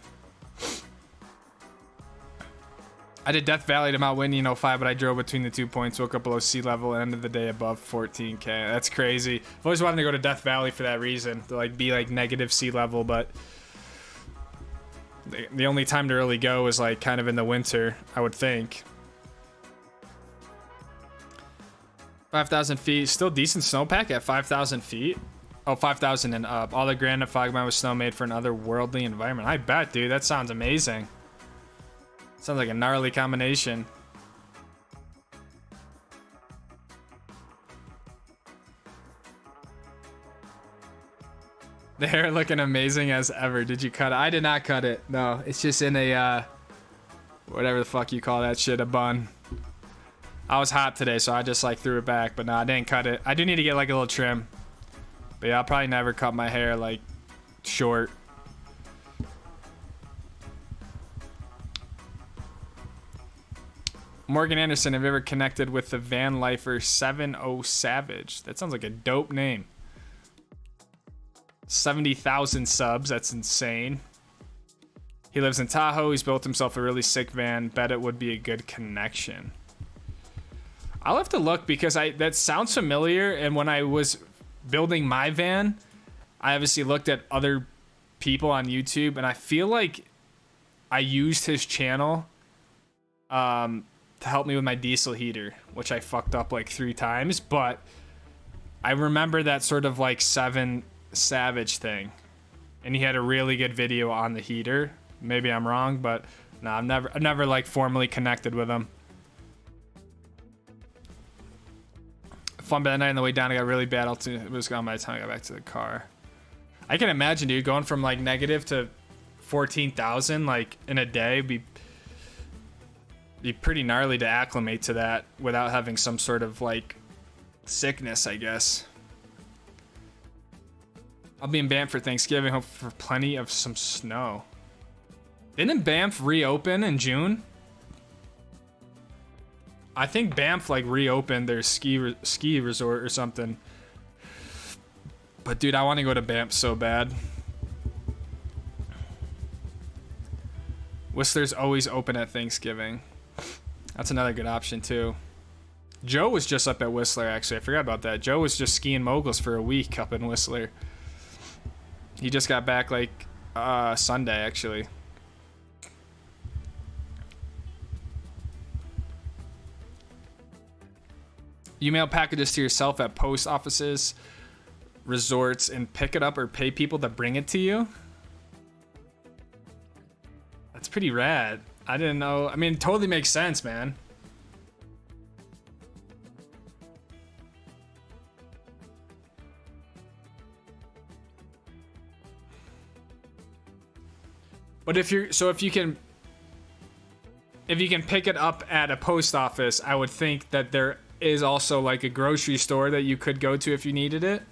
S1: I did Death Valley to Mount Whitney in 05, but I drove between the 2 points, woke up below sea level, and ended the day above 14K. That's crazy. I've always wanted to go to Death Valley for that reason, to like be like negative sea level, but the only time to really go is like kind of in the winter, I would think. 5,000 feet, still decent snowpack at 5,000 feet. Oh, 5,000 and up. All the granite fogman with snow made for an otherworldly environment. I bet, dude. That sounds amazing. Sounds like a gnarly combination. The hair looking amazing as ever. Did you cut it? I did not cut it. No, it's just in a, whatever the fuck you call that shit, a bun. I was hot today, so I just like threw it back, but no, I didn't cut it. I do need to get like a little trim. But yeah, I'll probably never cut my hair like short. Morgan Anderson, have you ever connected with the Van Lifer 70 Savage? That sounds like a dope name. 70,000 subs, that's insane. He lives in Tahoe, he's built himself a really sick van. Bet it would be a good connection. I'll have to look because that sounds familiar, and when I was building my van, I obviously looked at other people on YouTube, and I feel like I used his channel to help me with my diesel heater, which I fucked up like 3 times, but I remember that sort of like 7 Savage thing, and he had a really good video on the heater. Maybe I'm wrong, but no, I've never like formally connected with him. Fun bad night on the way down. I got really bad altitude. It was gone by the time I got back to the car. I can imagine, dude, going from like negative to 14,000 like in a day be pretty gnarly to acclimate to that without having some sort of like sickness, I guess. I'll be in Banff for Thanksgiving. Hope for plenty of some snow. Didn't Banff reopen in June? I think Banff like reopened their ski resort or something. But dude, I want to go to Banff so bad. Whistler's always open at Thanksgiving. That's another good option too. Joe was just up at Whistler, actually. I forgot about that. Joe was just skiing moguls for a week up in Whistler. He just got back like Sunday, actually. You mail packages to yourself at post offices, resorts, and pick it up or pay people to bring it to you? That's pretty rad. I didn't know. I mean, it totally makes sense, man. But if you can pick it up at a post office, I would think that there is also like a grocery store that you could go to if you needed it.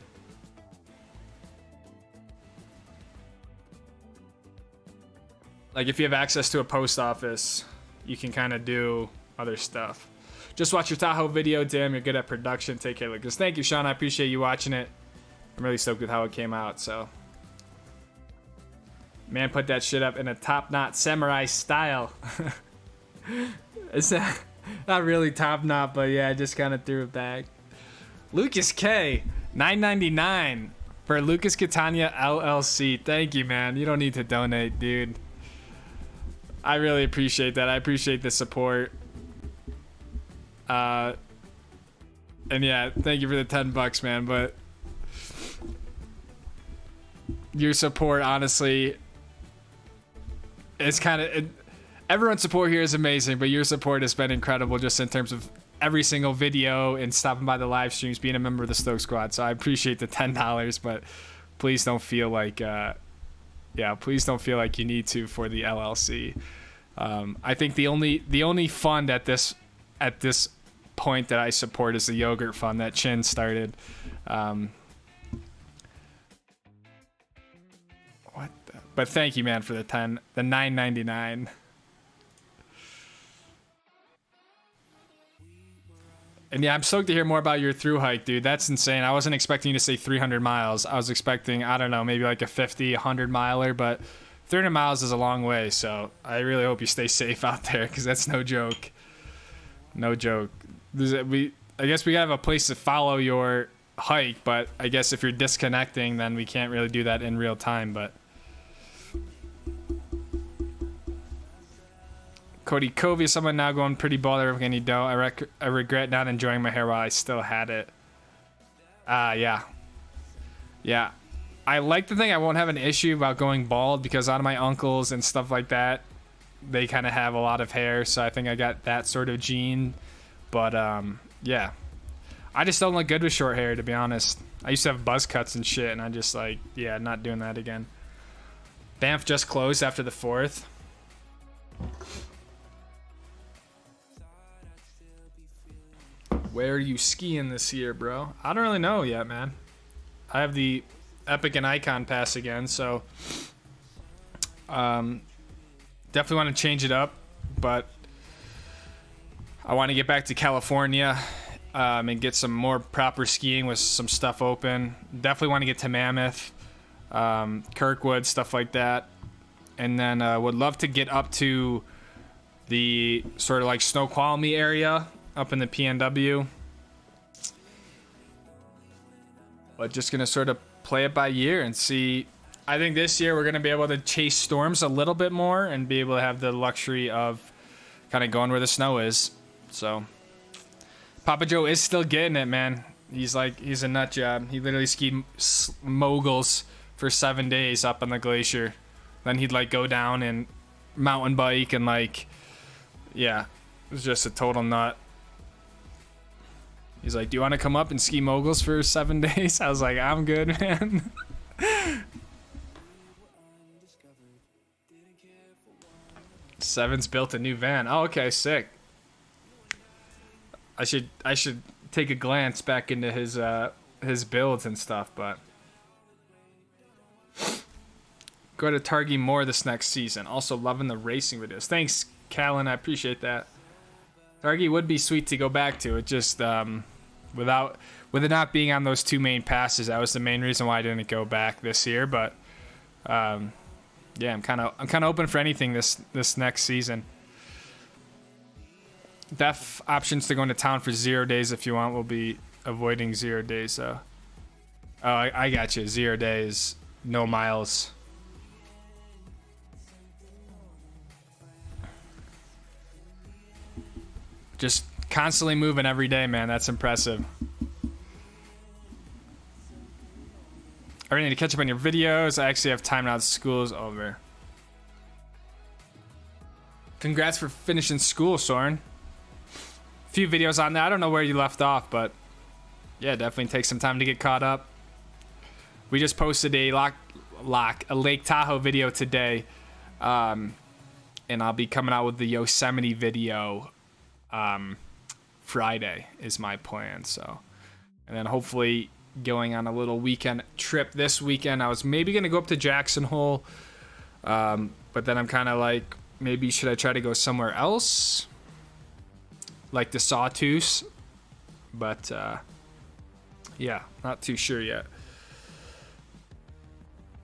S1: Like if you have access to a post office, you can kind of do other stuff. Just watch your Tahoe video. Damn, you're good at production. Take care, Lucas. Thank you, Sean. I appreciate you watching it. I'm really stoked with how it came out. So, man, put that shit up in a top-knot samurai style. It's not really top-knot, but yeah, I just kind of threw it back. Lucas K, $9.99 for Lucas Catania LLC. Thank you, man. You don't need to donate, dude. I really appreciate that. I appreciate the support. And yeah, thank you for the $10, man. But your support, honestly, it's kind of everyone's support here is amazing, but your support has been incredible just in terms of every single video and stopping by the live streams, being a member of the Stoke Squad. So I appreciate the $10, but please don't feel like please don't feel like you need to for the LLC. I think the only fund at this point that I support is the yogurt fund that Chin started. But thank you, man, for the $9.99. And yeah, I'm stoked to hear more about your through hike, dude. That's insane. I wasn't expecting you to say 300 miles. I was expecting, I don't know, maybe like a 50, 100 miler, but 300 miles is a long way. So I really hope you stay safe out there, because that's no joke. No joke. I guess we gotta have a place to follow your hike, but I guess if you're disconnecting, then we can't really do that in real time. But Cody Covey is someone now going pretty bald every any dough. I regret not enjoying my hair while I still had it. Yeah. I like to think I won't have an issue about going bald, because a lot of my uncles and stuff like that, they kind of have a lot of hair, so I think I got that sort of gene. But yeah, I just don't look good with short hair, to be honest. I used to have buzz cuts and shit, and I just like, yeah, not doing that again. Banff just closed after the 4th. Where are you skiing this year, bro? I don't really know yet, man. I have the Epic and Icon pass again, so definitely want to change it up, but I want to get back to California and get some more proper skiing with some stuff open. Definitely want to get to Mammoth, Kirkwood, stuff like that. And then would love to get up to the sort of like Snoqualmie area up in the PNW. But just going to sort of play it by year and see. I think this year we're going to be able to chase storms a little bit more and be able to have the luxury of kind of going where the snow is. So Papa Joe is still getting it, man. He's a nut job. He literally skied moguls for 7 days up on the glacier. Then he'd like go down and mountain bike and like, yeah, it was just a total nut. He's like, do you want to come up and ski moguls for 7 days? I was like, I'm good, man. Seven's built a new van. Oh, okay, sick. I should take a glance back into his builds and stuff, but go to Targi more this next season. Also loving the racing videos. Thanks, Callan. I appreciate that. Targi would be sweet to go back to. It just with it not being on those two main passes, that was the main reason why I didn't go back this year. But yeah, Yeah, I'm kind of open for anything this next season. Def options to go into town for 0 days if you want. We'll be avoiding 0 days though. Oh, I got you. 0 days, no miles. Just constantly moving every day, man. That's impressive. I need to catch up on your videos. I actually have time now. School's over. Congrats for finishing school, Soren. A few videos on that. I don't know where you left off, but yeah, definitely take some time to get caught up. We just posted a Lake Tahoe video today, and I'll be coming out with the Yosemite video Friday is my plan. So, and then hopefully going on a little weekend trip this weekend. I was maybe gonna go up to Jackson Hole, but then I'm kind of like, maybe should I try to go somewhere else, like the Sawtooth? But yeah, not too sure yet.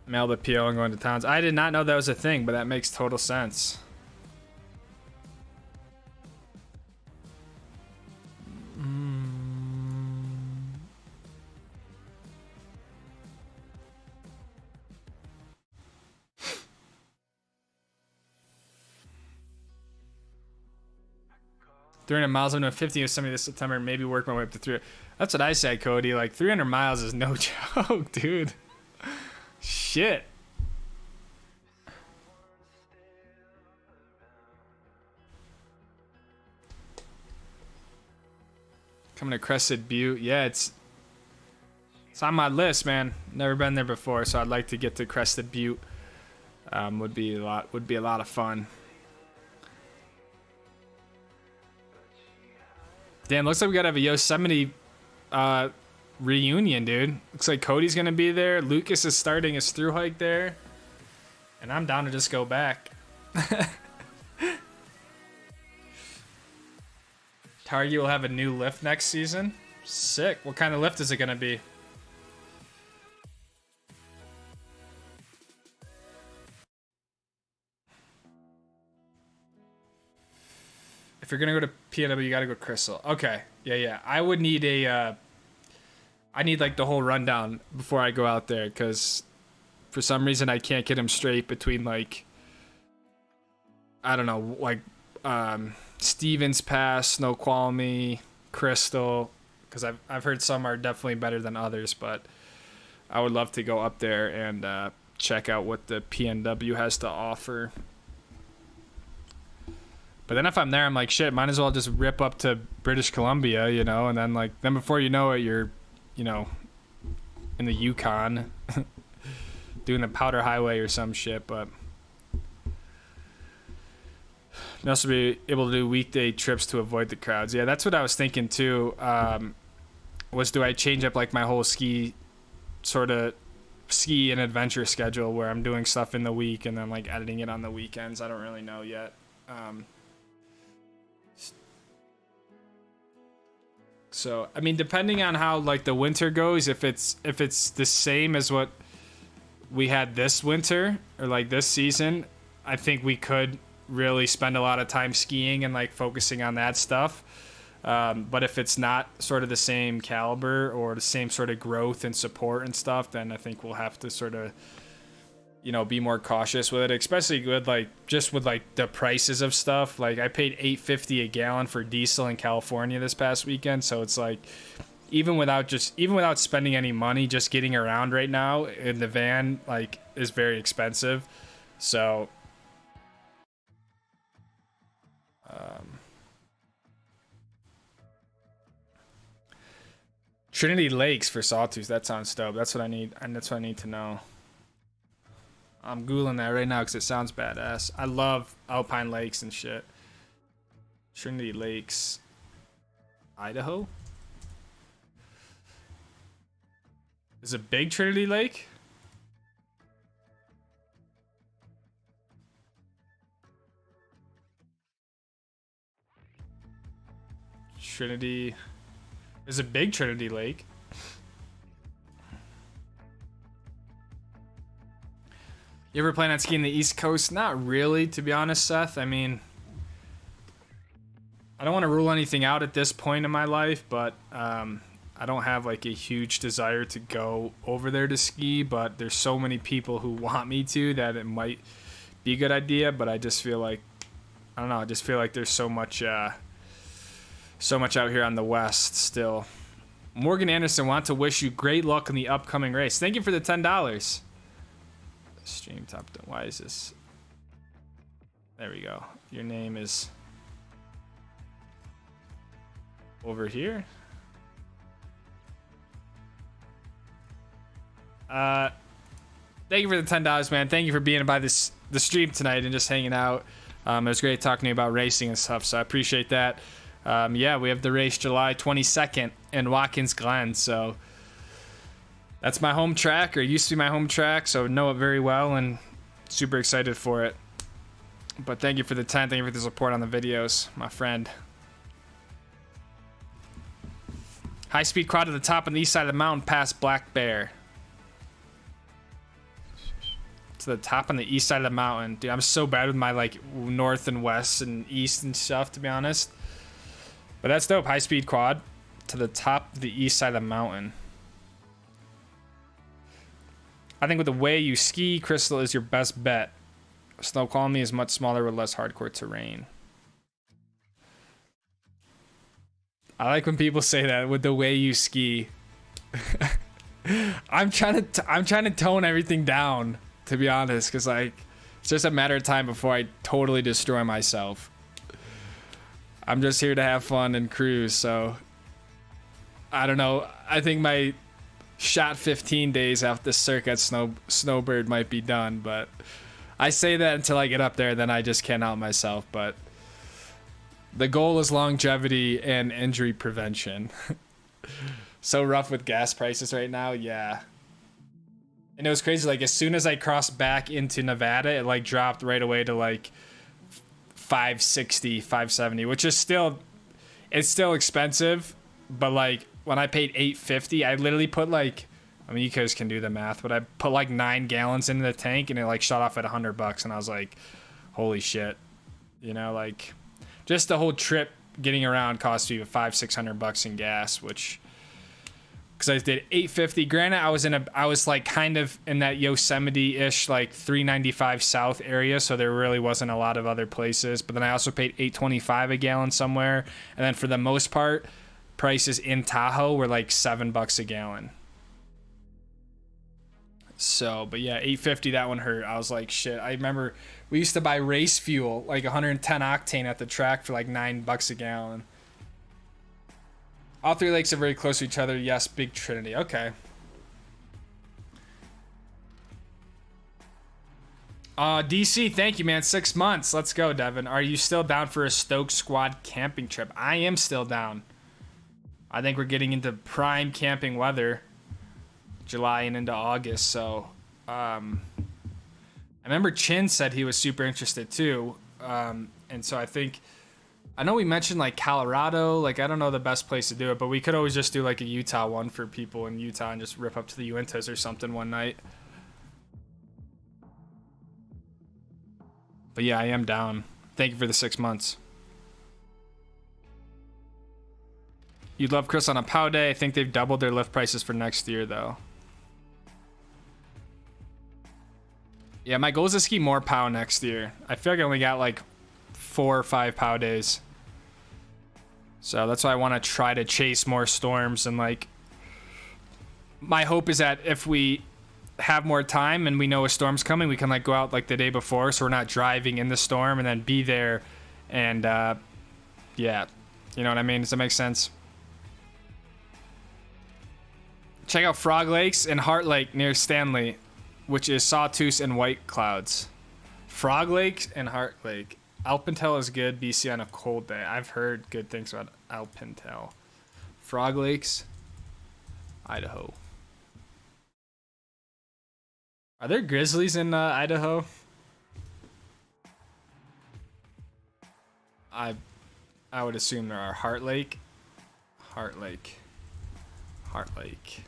S1: Mail the PO and going to towns. I did not know that was a thing, but that makes total sense. $300 miles. I'm doing 50 or 70 this September, and maybe work my way up to 300. That's what I said, Cody. Like 300 miles is no joke, dude. Shit. Coming to Crested Butte. Yeah, it's on my list, man. Never been there before, so I'd like to get to Crested Butte. Would be a lot of fun. Damn, looks like we gotta have a Yosemite reunion, dude. Looks like Cody's gonna be there. Lucas is starting his thru hike there, and I'm down to just go back. Target will have a new lift next season. Sick. What kind of lift is it gonna be? If you're gonna go to PNW, you gotta go Crystal. Okay, yeah. I would need a, I need like the whole rundown before I go out there, because for some reason I can't get him straight between like, I don't know, like Stevens Pass, Snoqualmie, Crystal, because I've heard some are definitely better than others, but I would love to go up there and check out what the PNW has to offer. But then if I'm there, I'm like, shit, might as well just rip up to British Columbia, you know, and then before you know it, you're, you know, in the Yukon doing the Powder Highway or some shit. But you also be able to do weekday trips to avoid the crowds. Yeah, that's what I was thinking too. Was do I change up like my whole ski and adventure schedule where I'm doing stuff in the week and then like editing it on the weekends? I don't really know yet. So, I mean, depending on how like the winter goes, if it's the same as what we had this winter or like this season, I think we could really spend a lot of time skiing and like focusing on that stuff. But if it's not sort of the same caliber or the same sort of growth and support and stuff, then I think we'll have to sort of, you know, be more cautious with it, especially with like just with like the prices of stuff. Like I paid $8.50 a gallon for diesel in California this past weekend, so it's like even without spending any money, just getting around right now in the van like is very expensive. So Trinity Lakes for Sawtooth, that sounds dope. That's what I need, and that's what I need to know. I'm Googling that right now because it sounds badass. I love alpine lakes and shit. Trinity Lakes, Idaho? Is it big Trinity Lake? Trinity. Is it big Trinity Lake? You ever plan on skiing the East Coast? Not really, to be honest, Seth. I mean, I don't want to rule anything out at this point in my life, but I don't have like a huge desire to go over there to ski, but there's so many people who want me to that it might be a good idea, but I just feel like, I don't know, I just feel like there's so much out here on the West still. Morgan Anderson, want to wish you great luck in the upcoming race. Thank you for the $10. Stream top, why is this? There we go. Your name is over here. Thank you for the $10, man. Thank you for being by the stream tonight and just hanging out. It was great talking to you about racing and stuff, so I appreciate that. Yeah, we have the race July 22nd in Watkins Glen, so that's my home track, or used to be my home track, so know it very well and super excited for it. But thank you for the 10, thank you for the support on the videos, my friend. High speed quad to the top on the east side of the mountain past Black Bear. To the top on the east side of the mountain. Dude, I'm so bad with my like north and west and east and stuff, to be honest. But that's dope. High speed quad to the top of the east side of the mountain. I think with the way you ski, Crystal is your best bet. Snoqualmie is much smaller with less hardcore terrain. I like when people say that, with the way you ski. I'm trying to tone everything down, to be honest, because like it's just a matter of time before I totally destroy myself. I'm just here to have fun and cruise, so I don't know. I think my shot 15 days after the circuit snowbird might be done, but I say that until I get up there, then I just can't help myself. But the goal is longevity and injury prevention. So rough with gas prices right now, yeah. And it was crazy, like as soon as I crossed back into Nevada, it like dropped right away to like 560, 570, which is still, it's still expensive, but like when I paid $850, I literally put like, I mean, you guys can do the math, but I put like 9 gallons into the tank and it like shot off at $100, and I was like, holy shit, you know, like just the whole trip getting around cost me $500-600 in gas, which, because I did $850. Granted, I was like kind of in that Yosemite-ish, like 395 South area, so there really wasn't a lot of other places. But then I also paid $825 a gallon somewhere, and then for the most part, prices in Tahoe were like $7 a gallon. So, but yeah, $850, that one hurt. I was like, shit. I remember we used to buy race fuel, like 110 octane at the track for like $9 a gallon. All 3 lakes are very close to each other. Yes, Big Trinity. Okay. DC, thank you, man. 6 months. Let's go, Devin. Are you still down for a Stoke squad camping trip? I am still down. I think we're getting into prime camping weather, July and into August. So, I remember Chin said he was super interested too. And so I know we mentioned like Colorado, like I don't know the best place to do it, but we could always just do like a Utah one for people in Utah and just rip up to the Uintas or something one night. But yeah, I am down. Thank you for the 6 months. You'd love Chris on a POW day. I think they've doubled their lift prices for next year though. Yeah, my goal is to ski more POW next year. I feel like I only got like 4 or 5 POW days. So that's why I want to try to chase more storms, and like my hope is that if we have more time and we know a storm's coming, we can like go out like the day before, so we're not driving in the storm and then be there and yeah, you know what I mean? Does that make sense? Check out Frog Lakes and Heart Lake near Stanley, which is Sawtooth and White Clouds. Frog Lake and Heart Lake. Alpentel is good, BC on a cold day. I've heard good things about Alpentel. Frog Lakes, Idaho. Are there grizzlies in Idaho? I would assume there are. Heart Lake. Heart Lake. Heart Lake.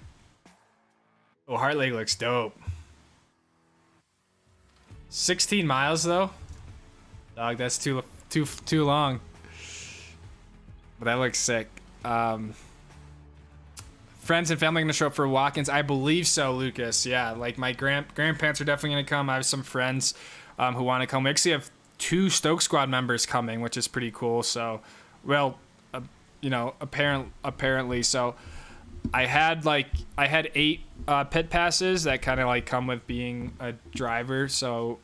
S1: Oh, Heart Lake looks dope. 16 miles though? Dog, that's too long. But that looks sick. Friends and family gonna show up for walk-ins? I believe so, Lucas. Yeah, like my grandparents are definitely gonna come. I have some friends who want to come. We actually have 2 Stoke Squad members coming, which is pretty cool. So, well, you know, apparently. So, I had 8 pit passes that kind of like come with being a driver. So,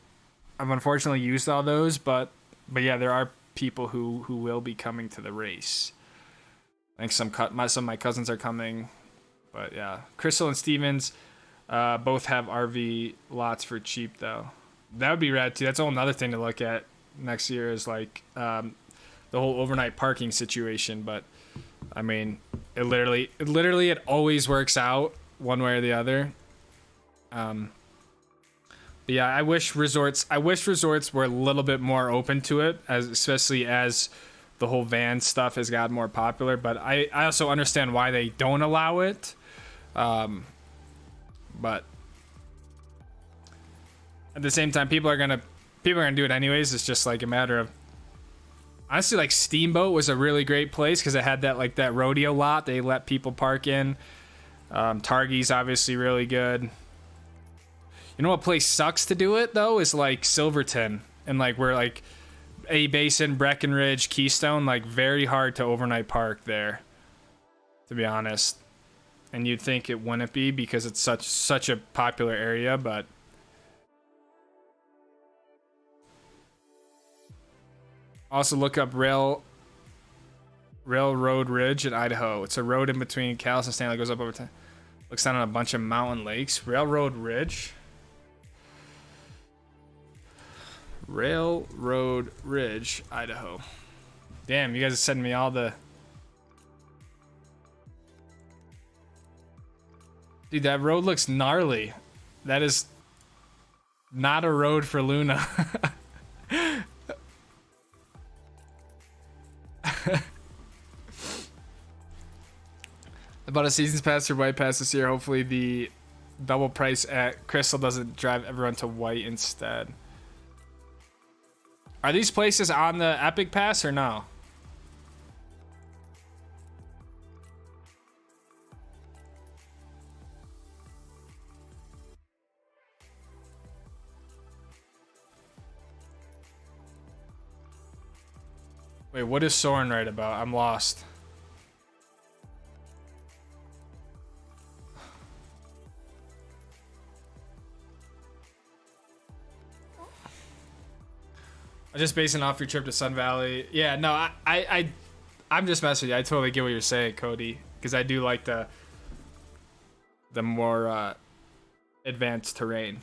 S1: I've unfortunately used all those, but yeah, there are people who will be coming to the race. I think some of my cousins are coming. But yeah, Crystal and Stevens both have RV lots for cheap though. That would be rad too. That's a whole nother thing to look at next year is like the whole overnight parking situation. But I mean, it always works out one way or the other. But yeah, I wish resorts were a little bit more open to it, especially as the whole van stuff has gotten more popular. But I also understand why they don't allow it. But at the same time, people are gonna do it anyways. It's just like a matter of, honestly, like Steamboat was a really great place because it had that rodeo lot they let people park in. Targie's obviously really good. You know what place sucks to do it though is like Silverton and like where like A Basin, Breckenridge, Keystone, like very hard to overnight park there, to be honest. And you'd think it wouldn't be because it's such a popular area, but also look up Railroad Ridge in Idaho. It's a road in between Calais and Stanley. Goes up over time. Looks down on a bunch of mountain lakes. Railroad Ridge. Railroad Ridge, Idaho. Damn, you guys are sending me all the... Dude, that road looks gnarly. That is not a road for Luna. About a season's pass or white pass this year. Hopefully the double price at Crystal doesn't drive everyone to white instead. Are these places on the Epic Pass or no? Wait, what is Soren right about? I'm lost. I'm just basing off your trip to Sun Valley. Yeah, no, I'm just messing with you. I totally get what you're saying, Cody, because I do like the more advanced terrain.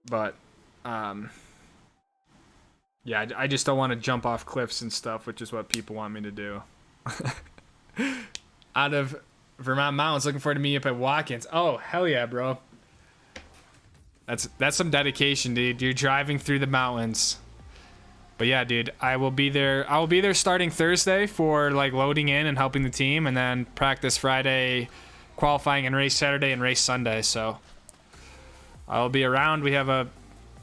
S1: But yeah, I just don't want to jump off cliffs and stuff, which is what people want me to do. Out of Vermont mountains, looking forward to meeting up at Watkins. Oh, hell yeah, bro. That's some dedication, dude. You're driving through the mountains. But yeah, dude, I will be there. I will be there starting Thursday for like loading in and helping the team, and then practice Friday, qualifying and race Saturday and race Sunday. So I'll be around. We have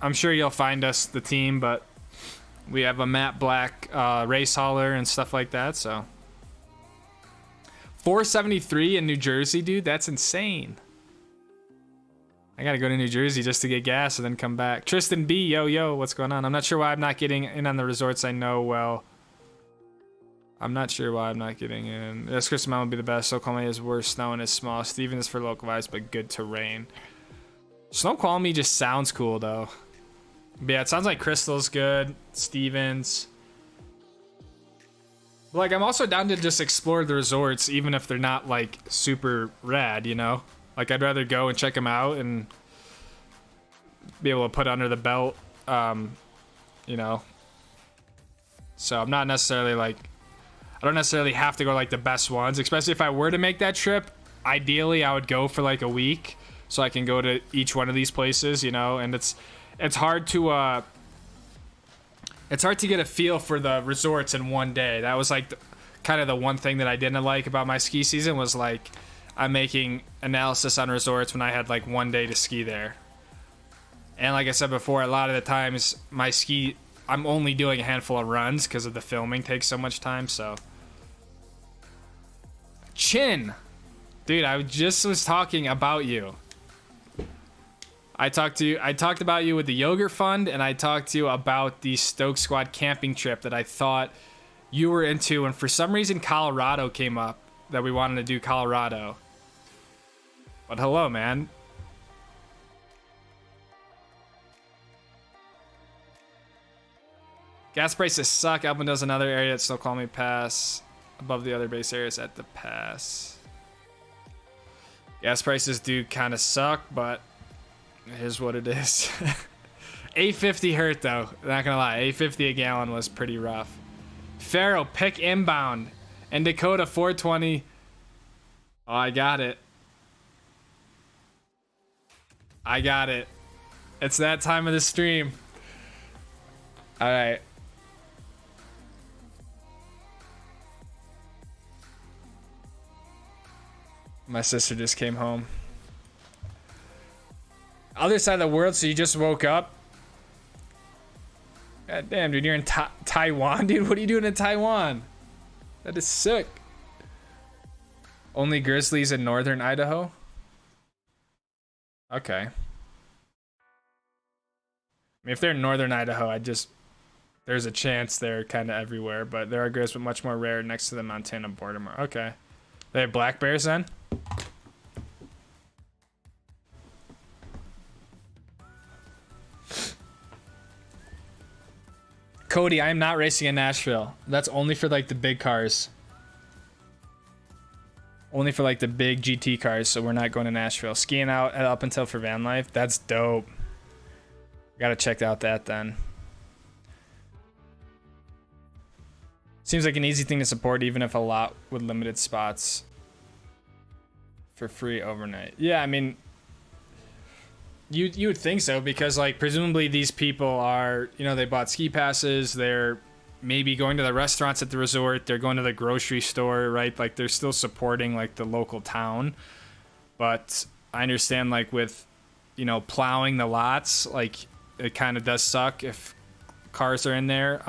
S1: I'm sure you'll find us, the team, but we have a matte black race hauler and stuff like that. So 473 in New Jersey, dude. That's insane. I gotta go to New Jersey just to get gas and then come back. Tristan B, yo, what's going on? I'm not sure why I'm not getting in on the resorts I know well. I'm not sure why I'm not getting in. This Christmas Mountain would be the best. Snoqualmie is worse. Snow and is small. Steven is for local vibes, but good terrain. Snoqualmie just sounds cool, though. But yeah, it sounds like Crystal's good. Stevens. Like, I'm also down to just explore the resorts, even if they're not, like, super rad, you know? Like, I'd rather go and check them out and be able to put under the belt, you know? So I'm not necessarily, like... I don't necessarily have to go, like, the best ones. Especially if I were to make that trip, ideally I would go for, like, a week so I can go to each one of these places, you know? And it's hard to... It's hard to get a feel for the resorts in one day. That was, like, kind of the one thing that I didn't like about my ski season was, like... I'm making analysis on resorts when I had like one day to ski there. And like I said before, a lot of the times my ski, I'm only doing a handful of runs because of the filming takes so much time. So Chin, dude, I just was talking about you. I talked about you with the yogurt fund, and I talked to you about the Stoke Squad camping trip that I thought you were into, and for some reason Colorado came up, that we wanted to do Colorado. But hello, man. Gas prices suck. Alvin does another area at Snoqualmie Pass above the other base areas at the pass. Gas prices do kind of suck, but it is what it is. 850 hurt though, not gonna lie. 850 a gallon was pretty rough. Pharaoh, pick inbound. And Dakota 420. Oh, I got it. I got it. It's that time of the stream. Alright. My sister just came home. Other side of the world, so you just woke up? God damn, dude, you're in Taiwan, dude? What are you doing in Taiwan? That is sick. Only grizzlies in northern Idaho? Okay. I mean, if they're in northern Idaho, there's a chance they're kind of everywhere, but there are grizzlies, but much more rare next to the Montana border. Okay. They have black bears then? Cody, I am not racing in Nashville. That's only for like the big cars. Only for like the big GT cars, so we're not going to Nashville. Skiing out up until for van life. That's dope. Gotta check out that then. Seems like an easy thing to support, even if a lot with limited spots for free overnight. Yeah, I mean, you would think so, because like presumably these people are, you know, they bought ski passes, they're maybe going to the restaurants at the resort, they're going to the grocery store, right? Like they're still supporting like the local town. But I understand like with, you know, plowing the lots, like it kind of does suck if cars are in there.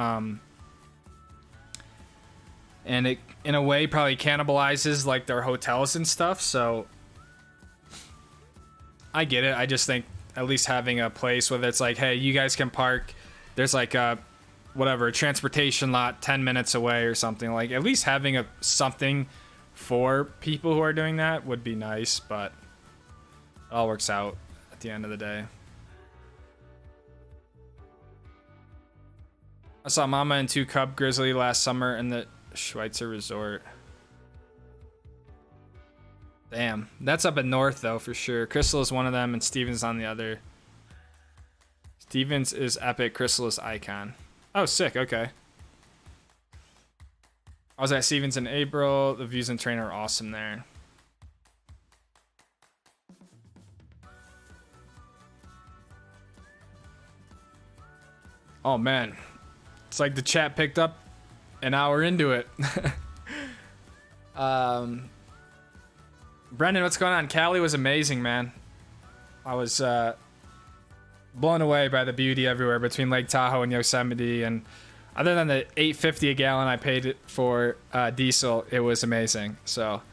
S1: And it in a way probably cannibalizes like their hotels and stuff, so I get it. I just think at least having a place where it's like, hey, you guys can park, there's like a whatever transportation lot 10 minutes away or something, like at least having something for people who are doing that would be nice, but it all works out at the end of the day. I saw Mama and 2 cub grizzly last summer in the Schweitzer resort. Damn, that's up in north though for sure. Crystal is one of them and Stevens on the other. Stevens is epic, Crystal is icon. Oh, sick, okay. I was at Stevens in April. The views and terrain are awesome there. Oh man, it's like the chat picked up an hour into it. Brendan, what's going on? Cali was amazing, man. I was blown away by the beauty everywhere between Lake Tahoe and Yosemite, and other than the $8.50 a gallon I paid for diesel, it was amazing. So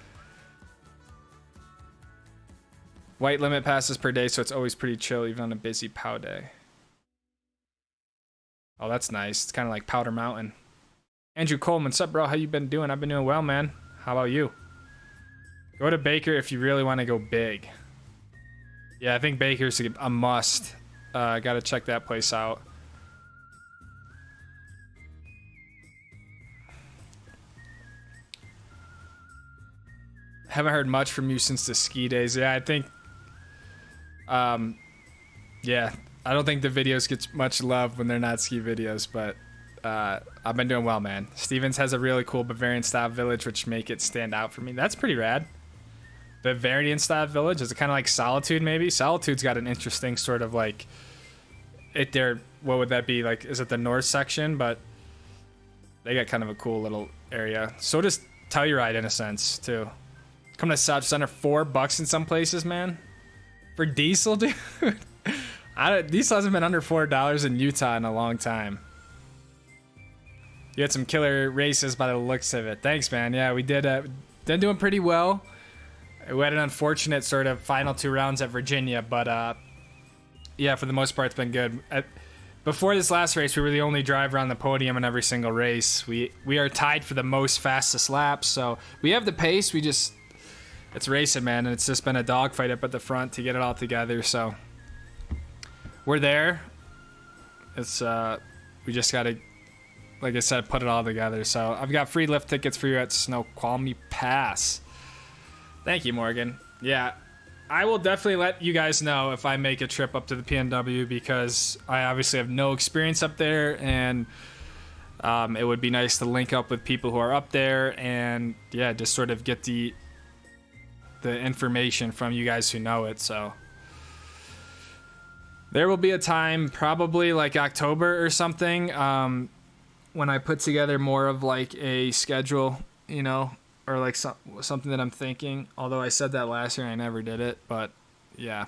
S1: white limit passes per day, so it's always pretty chill even on a busy POW day. Oh, that's nice. It's kind of like Powder Mountain. Andrew Coleman, what's up, bro? How you been doing? I've been doing well, man. How about you? Go to Baker if you really want to go big. Yeah, I think Baker's a must. Gotta check that place out. Haven't heard much from you since the ski days. Yeah, I think... yeah, I don't think the videos get much love when they're not ski videos, but... I've been doing well, man. Stevens has a really cool Bavarian style village, which make it stand out for me. That's pretty rad. Bavarian style village, is it kind of like Solitude maybe? Solitude's got an interesting sort of like what would that be, like, is it the north section? But they got kind of a cool little area. So does Telluride in a sense too. Come to South Center, $4 in some places, man, for diesel, dude. Diesel hasn't been under $4 in Utah in a long time. You had some killer races by the looks of it. Thanks, man. Yeah, we did. Been doing pretty well. We had an unfortunate sort of final 2 rounds at Virginia, but yeah, for the most part, it's been good. Before this last race, we were the only driver on the podium in every single race. We are tied for the most fastest laps, so we have the pace. It's racing, man, and it's just been a dogfight up at the front to get it all together. So we're there. It's we just gotta, like I said, put it all together. So I've got free lift tickets for you at Snoqualmie Pass. Thank you, Morgan. Yeah, I will definitely let you guys know if I make a trip up to the PNW, because I obviously have no experience up there, and it would be nice to link up with people who are up there and, yeah, just sort of get the information from you guys who know it. So there will be a time, probably like October or something, when I put together more of like a schedule, you know, or like something that I'm thinking. Although I said that last year, I never did it, but yeah.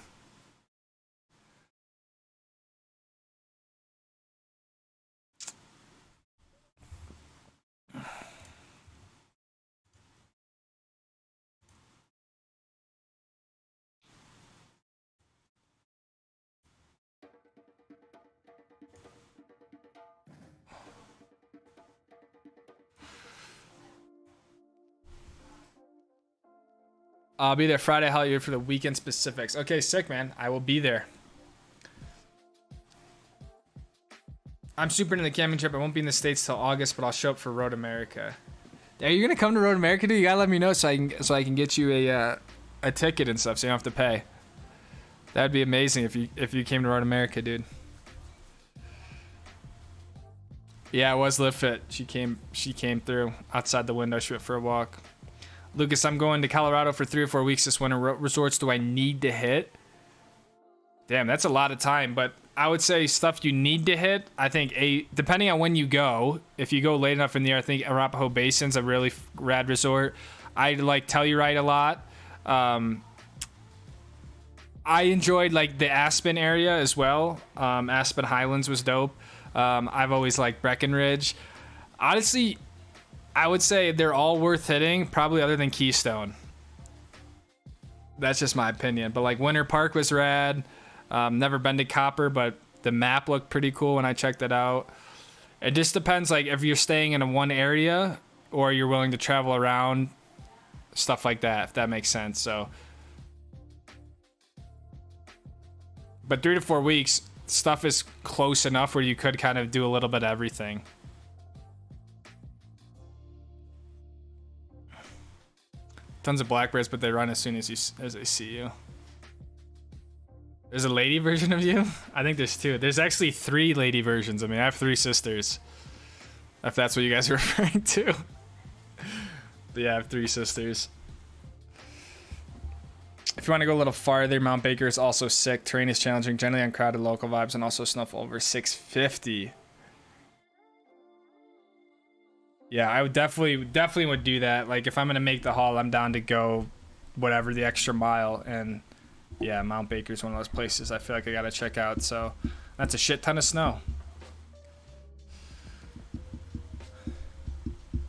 S1: I'll be there Friday, Hollywood, for the weekend specifics. Okay, sick, man. I will be there. I'm super into the camping trip. I won't be in the States till August, but I'll show up for Road America. Are you gonna come to Road America, dude? You gotta let me know so I can get you a ticket and stuff, so you don't have to pay. That'd be amazing if you came to Road America, dude. Yeah, it was Live Fit. She came through outside the window. She went for a walk. Lucas, I'm going to Colorado for 3 or 4 weeks this winter. What resorts do I need to hit? Damn, that's a lot of time, but I would say stuff you need to hit. I think depending on when you go, if you go late enough in the year, I think Arapahoe Basin's a really rad resort. I like Telluride a lot. I enjoyed like the Aspen area as well. Aspen Highlands was dope. I've always liked Breckenridge. Honestly, I would say they're all worth hitting, probably other than Keystone. That's just my opinion. But like Winter Park was rad. Never been to Copper, but the map looked pretty cool when I checked it out. It just depends, like if you're staying in one area or you're willing to travel around, stuff like that, if that makes sense. So, but 3 to 4 weeks, stuff is close enough where you could kind of do a little bit of everything. Tons of black bears, but they run as soon as they see you. There's a lady version of you? I think there's 2. There's actually 3 lady versions of me. I have 3 sisters. If that's what you guys are referring to. But yeah, I have 3 sisters. If you want to go a little farther, Mount Baker is also sick. Terrain is challenging, generally uncrowded, local vibes, and also snowfall over 650. Yeah, I would definitely would do that. Like if I'm gonna make the haul, I'm down to go whatever the extra mile. And yeah, Mount Baker's one of those places I feel like I gotta check out. So that's a shit ton of snow.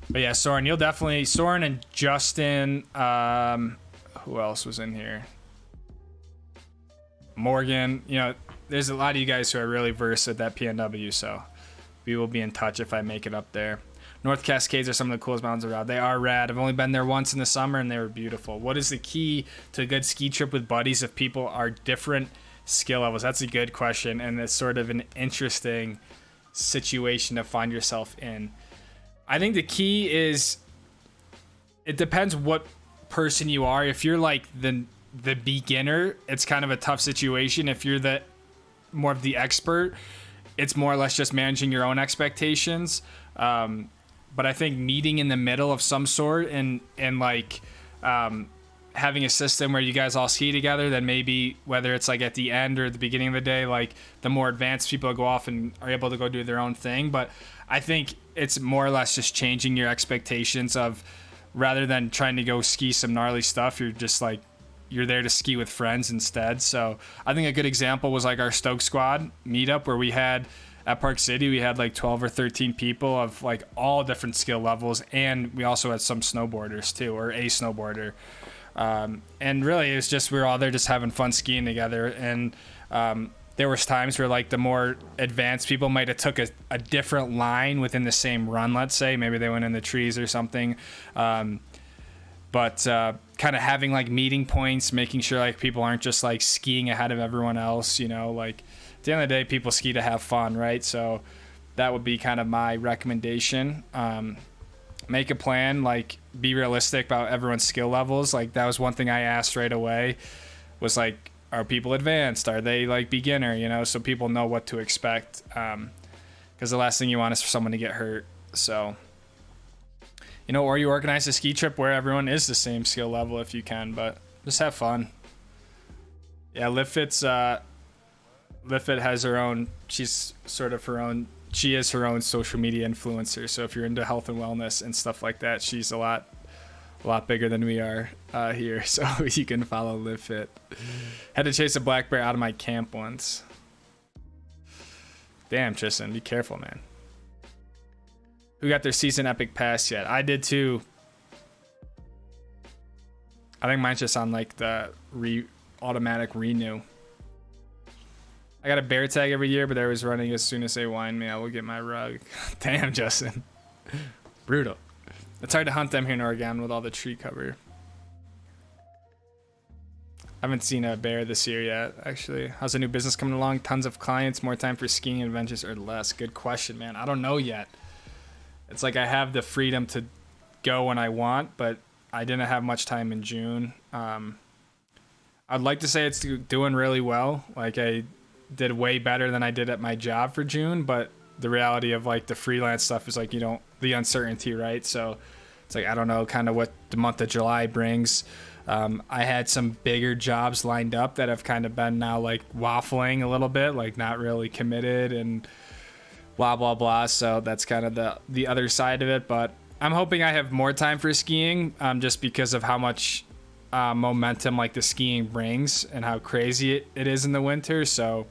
S1: But yeah, Soren, you'll definitely Soren and Justin. Who else was in here? Morgan. You know, there's a lot of you guys who are really versed at that PNW. So we will be in touch if I make it up there. North Cascades are some of the coolest mountains around. They are rad. I've only been there once in the summer, and they were beautiful. What is the key to a good ski trip with buddies if people are different skill levels? That's a good question, and it's sort of an interesting situation to find yourself in. I think the key is it depends what person you are. If you're like the beginner, it's kind of a tough situation. If you're the more of the expert, it's more or less just managing your own expectations. But I think meeting in the middle of some sort and like having a system where you guys all ski together, then maybe whether it's like at the end or the beginning of the day, like the more advanced people go off and are able to go do their own thing. But I think it's more or less just changing your expectations of rather than trying to go ski some gnarly stuff, you're you're there to ski with friends instead. So I think a good example was like our Stoke squad meetup, where we had at Park City, we had like 12 or 13 people of like all different skill levels, and we also had some snowboarders too, or a snowboarder. And really it was just, we were all there just having fun skiing together. And there was times where like the more advanced people might have took a different line within the same run, let's say. Maybe they went in the trees or something. But kind of having like meeting points, making sure like people aren't just like skiing ahead of everyone else, you know, like at the end of the day, people ski to have fun, right? So that would be kind of my recommendation. Make a plan, like be realistic about everyone's skill levels. Like that was one thing I asked right away, was like, are people advanced? Are they like beginner, you know, so people know what to expect. Because the last thing you want is for someone to get hurt. So, you know, or you organize a ski trip where everyone is the same skill level if you can, but just have fun. Yeah, LiftFit has her own, she's sort of her own, she is her own social media influencer. So if you're into health and wellness and stuff like that, she's a lot bigger than we are here. So you can follow LiveFit. Had to chase a black bear out of my camp once. Damn, Tristan, be careful, man. Who got their season epic pass yet? I did too. I think mine's just on like the automatic renew. I got a bear tag every year, but they're always running as soon as they wind me. I will get my rug. Damn, Justin. Brutal. It's hard to hunt them here in Oregon with all the tree cover. I haven't seen a bear this year yet, actually. How's the new business coming along? Tons of clients, more time for skiing adventures, or less? Good question, man. I don't know yet. It's like I have the freedom to go when I want, but I didn't have much time in June. I'd like to say it's doing really well. Like I did way better than I did at my job for June, but the reality of like the freelance stuff is like, you don't, the uncertainty, right? So it's like, I don't know kind of what the month of July brings. I had some bigger jobs lined up that have kind of been now like waffling a little bit, like not really committed and blah, blah, blah. So that's kind of the other side of it, but I'm hoping I have more time for skiing, just because of how much momentum like the skiing brings and how crazy it is in the winter. So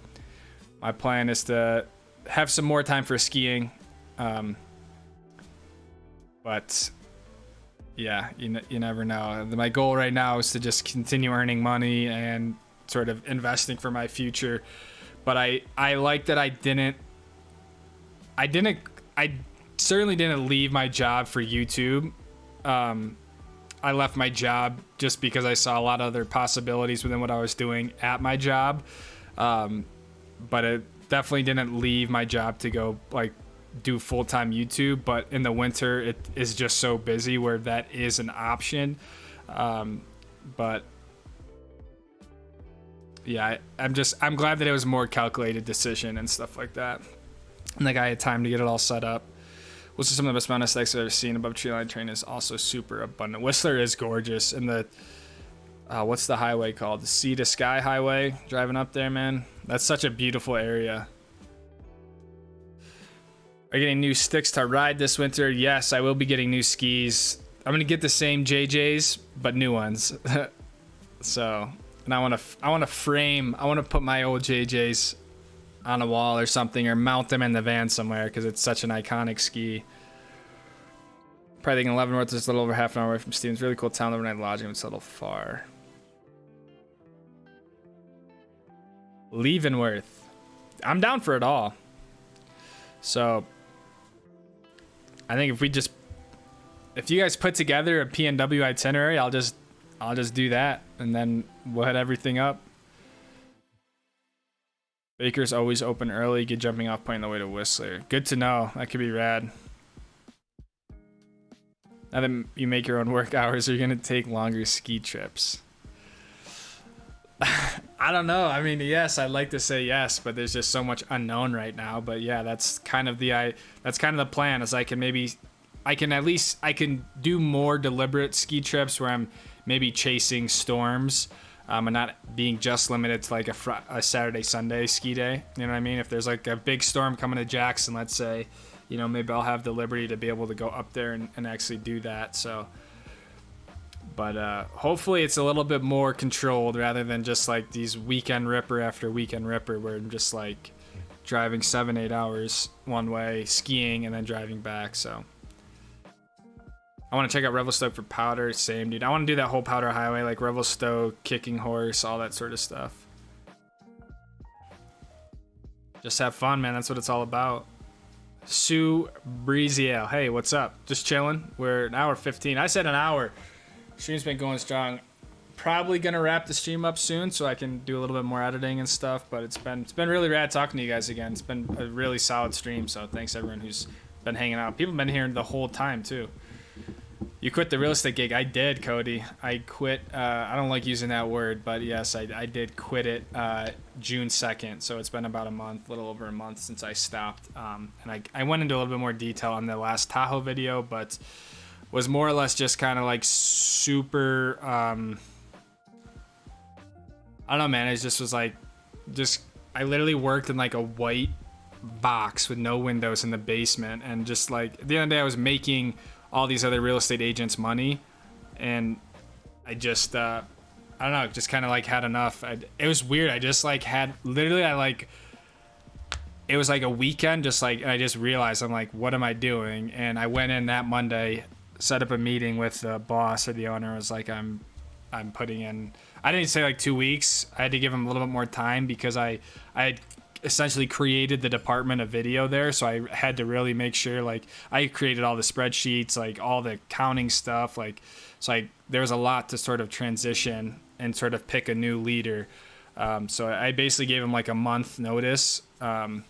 S1: my plan is to have some more time for skiing. But yeah, you never know. My goal right now is to just continue earning money and sort of investing for my future. But I like that I certainly didn't leave my job for YouTube. I left my job just because I saw a lot of other possibilities within what I was doing at my job. But it definitely didn't leave my job to go like do full-time YouTube. But in the winter, it is just so busy where that is an option. But yeah, I'm glad that it was a more calculated decision and stuff like that. And like I had time to get it all set up. Whistler is some of the best mountain aesthetics I've ever seen. Above tree line terrain is also super abundant. Whistler is gorgeous. And the what's the highway called? The Sea to Sky Highway. Driving up there, man. That's such a beautiful area. Are you getting new sticks to ride this winter? Yes, I will be getting new skis. I'm gonna get the same JJs, but new ones. So, and I want to put my old JJs on a wall or something, or mount them in the van somewhere because it's such an iconic ski. Probably thinking Leavenworth is a little over half an hour away from Stevens. Really cool town, overnight lodging, it's a little far. Leavenworth. I'm down for it all. So I think if you guys put together a PNW itinerary, I'll just do that, and then we'll head everything up. Baker's always open early. Good jumping off point on the way to Whistler. Good to know. That could be rad. Now that you make your own work hours, are you going to take longer ski trips? I don't know. I mean, yes, I'd like to say yes, but there's just so much unknown right now. But yeah, that's kind of the plan. Is I can do more deliberate ski trips where I'm maybe chasing storms. And not being just limited to like a Saturday, Sunday ski day. You know what I mean? If there's like a big storm coming to Jackson, let's say, you know, maybe I'll have the liberty to be able to go up there and actually do that. So But hopefully it's a little bit more controlled rather than just like these weekend ripper after weekend ripper where I'm just like driving 7-8 hours one way, skiing, and then driving back. So I want to check out Revelstoke for powder. Same, dude. I want to do that whole powder highway, like Revelstoke, Kicking Horse, all that sort of stuff. Just have fun, man. That's what it's all about. Sue Breeziel. Hey, what's up? Just chilling. We're an hour 15. I said an hour. Stream's been going strong. Probably gonna wrap the stream up soon so I can do a little bit more editing and stuff. But it's been really rad talking to you guys again. It's been a really solid stream. So thanks everyone who's been hanging out. People have been here the whole time too. You quit the real estate gig. I did, Cody. I quit. I don't like using that word, but yes, I did quit it June 2nd. So it's been about a month, a little over a month since I stopped. And I went into a little bit more detail on the last Tahoe video, but was more or less just kind of like super, I don't know, man. It just was like, I literally worked in like a white box with no windows in the basement. And just like, at the end of the day, I was making all these other real estate agents money. And I just, I don't know, just kind of like had enough. It was weird. I just like had, literally, it was like a weekend, just like, and I just realized, I'm like, what am I doing? And I went in that Monday, set up a meeting with the boss or the owner. I was like, I'm putting in, I didn't say like 2 weeks. I had to give him a little bit more time because I had essentially created the department of video there. So I had to really make sure, like, I created all the spreadsheets, like all the accounting stuff. Like, so there was a lot to sort of transition and sort of pick a new leader. So I basically gave him like a month notice. And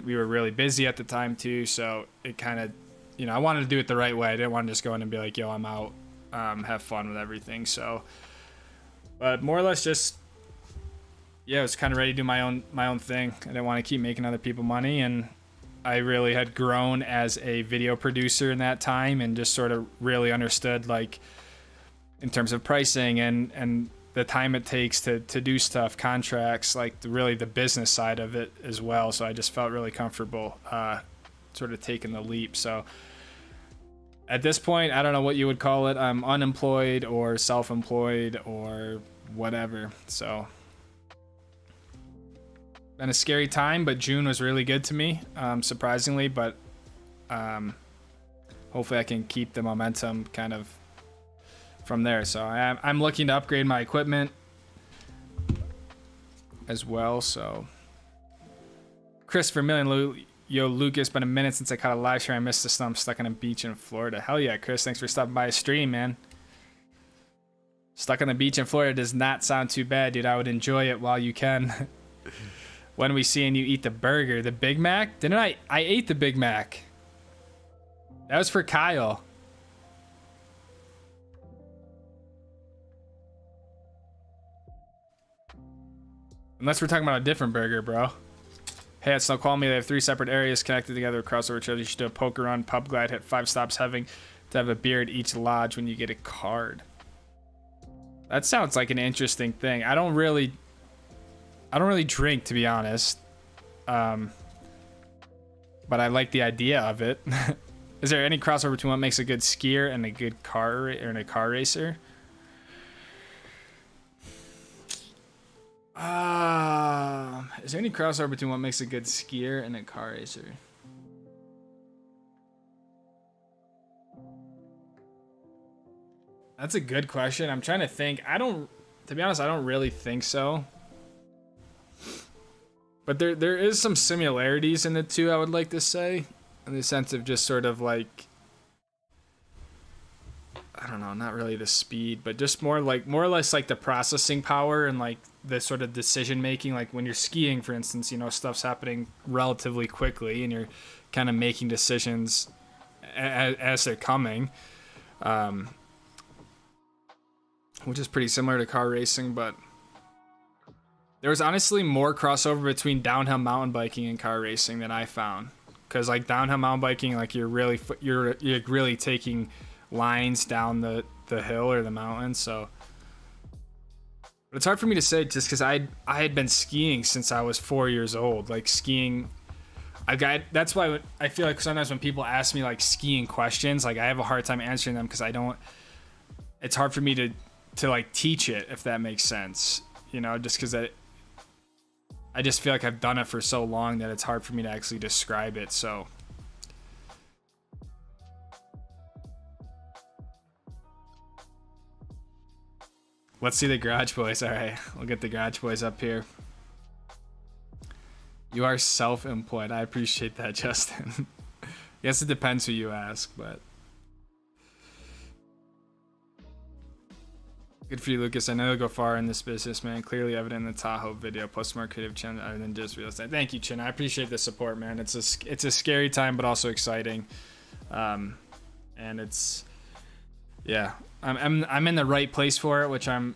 S1: we were really busy at the time too. So it kind of, you know, I wanted to do it the right way. I didn't want to just go in and be like, yo, I'm out, have fun with everything. So, but more or less just, yeah, I was kind of ready to do my own thing. I didn't want to keep making other people money. And I really had grown as a video producer in that time and just sort of really understood, like, in terms of pricing and the time it takes to do stuff, contracts, like really the business side of it as well. So I just felt really comfortable sort of taking the leap. So at this point, I don't know what you would call it. I'm unemployed or self-employed or whatever. So been a scary time, but June was really good to me, surprisingly. But hopefully I can keep the momentum kind of from there. So I'm looking to upgrade my equipment as well. So Christopher Million, yo, Lucas, been a minute since I caught a live stream. I missed the stump, stuck on a beach in Florida. Hell yeah, Chris, thanks for stopping by a stream, man. Stuck on the beach in Florida does not sound too bad, dude. I would enjoy it while you can. When we seeing you eat the burger, the Big Mac? Didn't I ate the Big Mac. That was for Kyle. Unless we're talking about a different burger, bro. Hey, it's Snoqualmie. They have 3 separate areas connected together with crossover trails. You should do a poker run, pub glide, hit 5 stops, having to have a beer at each lodge when you get a card. That sounds like an interesting thing. I don't really drink, to be honest. But I like the idea of it. Is there any crossover between what makes a good skier and a good car and a car racer? Is there any crossover between what makes a good skier and a car racer? That's a good question. I'm trying to think. To be honest, I don't really think so. But there is some similarities in the two, I would like to say, in the sense of just sort of like, I don't know, not really the speed, but just more or less like the processing power and like the sort of decision making. Like when you're skiing, for instance, you know, stuff's happening relatively quickly and you're kind of making decisions as they're coming, which is pretty similar to car racing. But there was honestly more crossover between downhill mountain biking and car racing than I found, because like downhill mountain biking, like you're really taking lines down the hill or the mountain. So but it's hard for me to say just because I had been skiing since I was 4 years old. Like skiing, that's why I feel like sometimes when people ask me like skiing questions, like I have a hard time answering them because I don't it's hard for me to like teach it, if that makes sense, you know, just because I just feel like I've done it for so long that it's hard for me to actually describe it. So let's see the Garage Boys. All right, we'll get the Garage Boys up here. You are self-employed. I appreciate that, Justin. Guess it depends who you ask, but good for you, Lucas. I know you'll go far in this business, man. Clearly evident in the Tahoe video. Post more creative channel other than just real estate. Thank you, Chin. I appreciate the support, man. It's a scary time, but also exciting. And it's, yeah, I'm in the right place for it, which I'm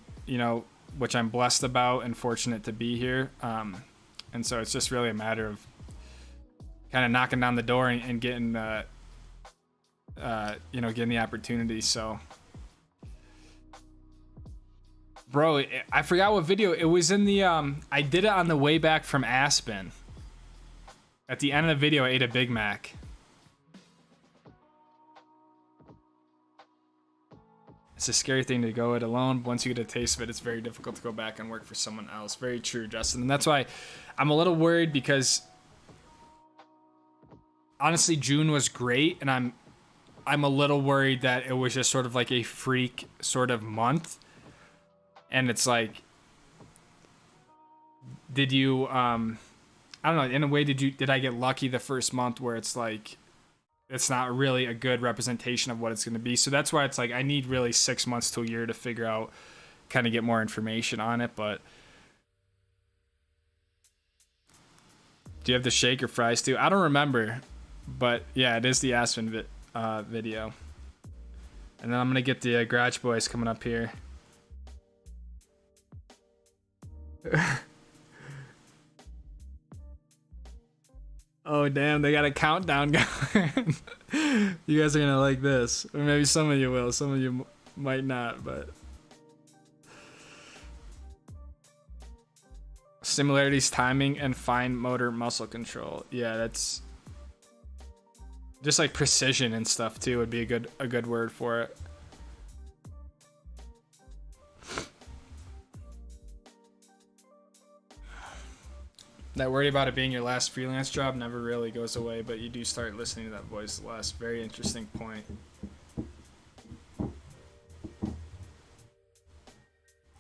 S1: blessed about and fortunate to be here. And so it's just really a matter of kind of knocking down the door and getting, getting the opportunity. So, bro, I forgot what video it was in. The I did it on the way back from Aspen. At the end of the video, I ate a Big Mac. It's a scary thing to go it alone. Once you get a taste of it, it's very difficult to go back and work for someone else. Very true, Justin. And that's why I'm a little worried, because honestly, June was great, and I'm a little worried that it was just sort of like a freak sort of month. And it's like, did you I don't know, in a way, did I get lucky the first month where it's like it's not really a good representation of what it's going to be? So that's why it's like I need really 6 months to a year to figure out, kind of get more information on it. But do you have the shake or fries too? I don't remember, but yeah, it is the Aspen video. And then I'm gonna get the Garage Boys coming up here. Oh damn, they got a countdown going. You guys are gonna like this, or maybe some of you will, some of you might not. But similarities, timing, and fine motor muscle control. Yeah, that's just like precision and stuff too would be a good word for it. That worry about it being your last freelance job never really goes away, but you do start listening to that voice less. Very interesting point.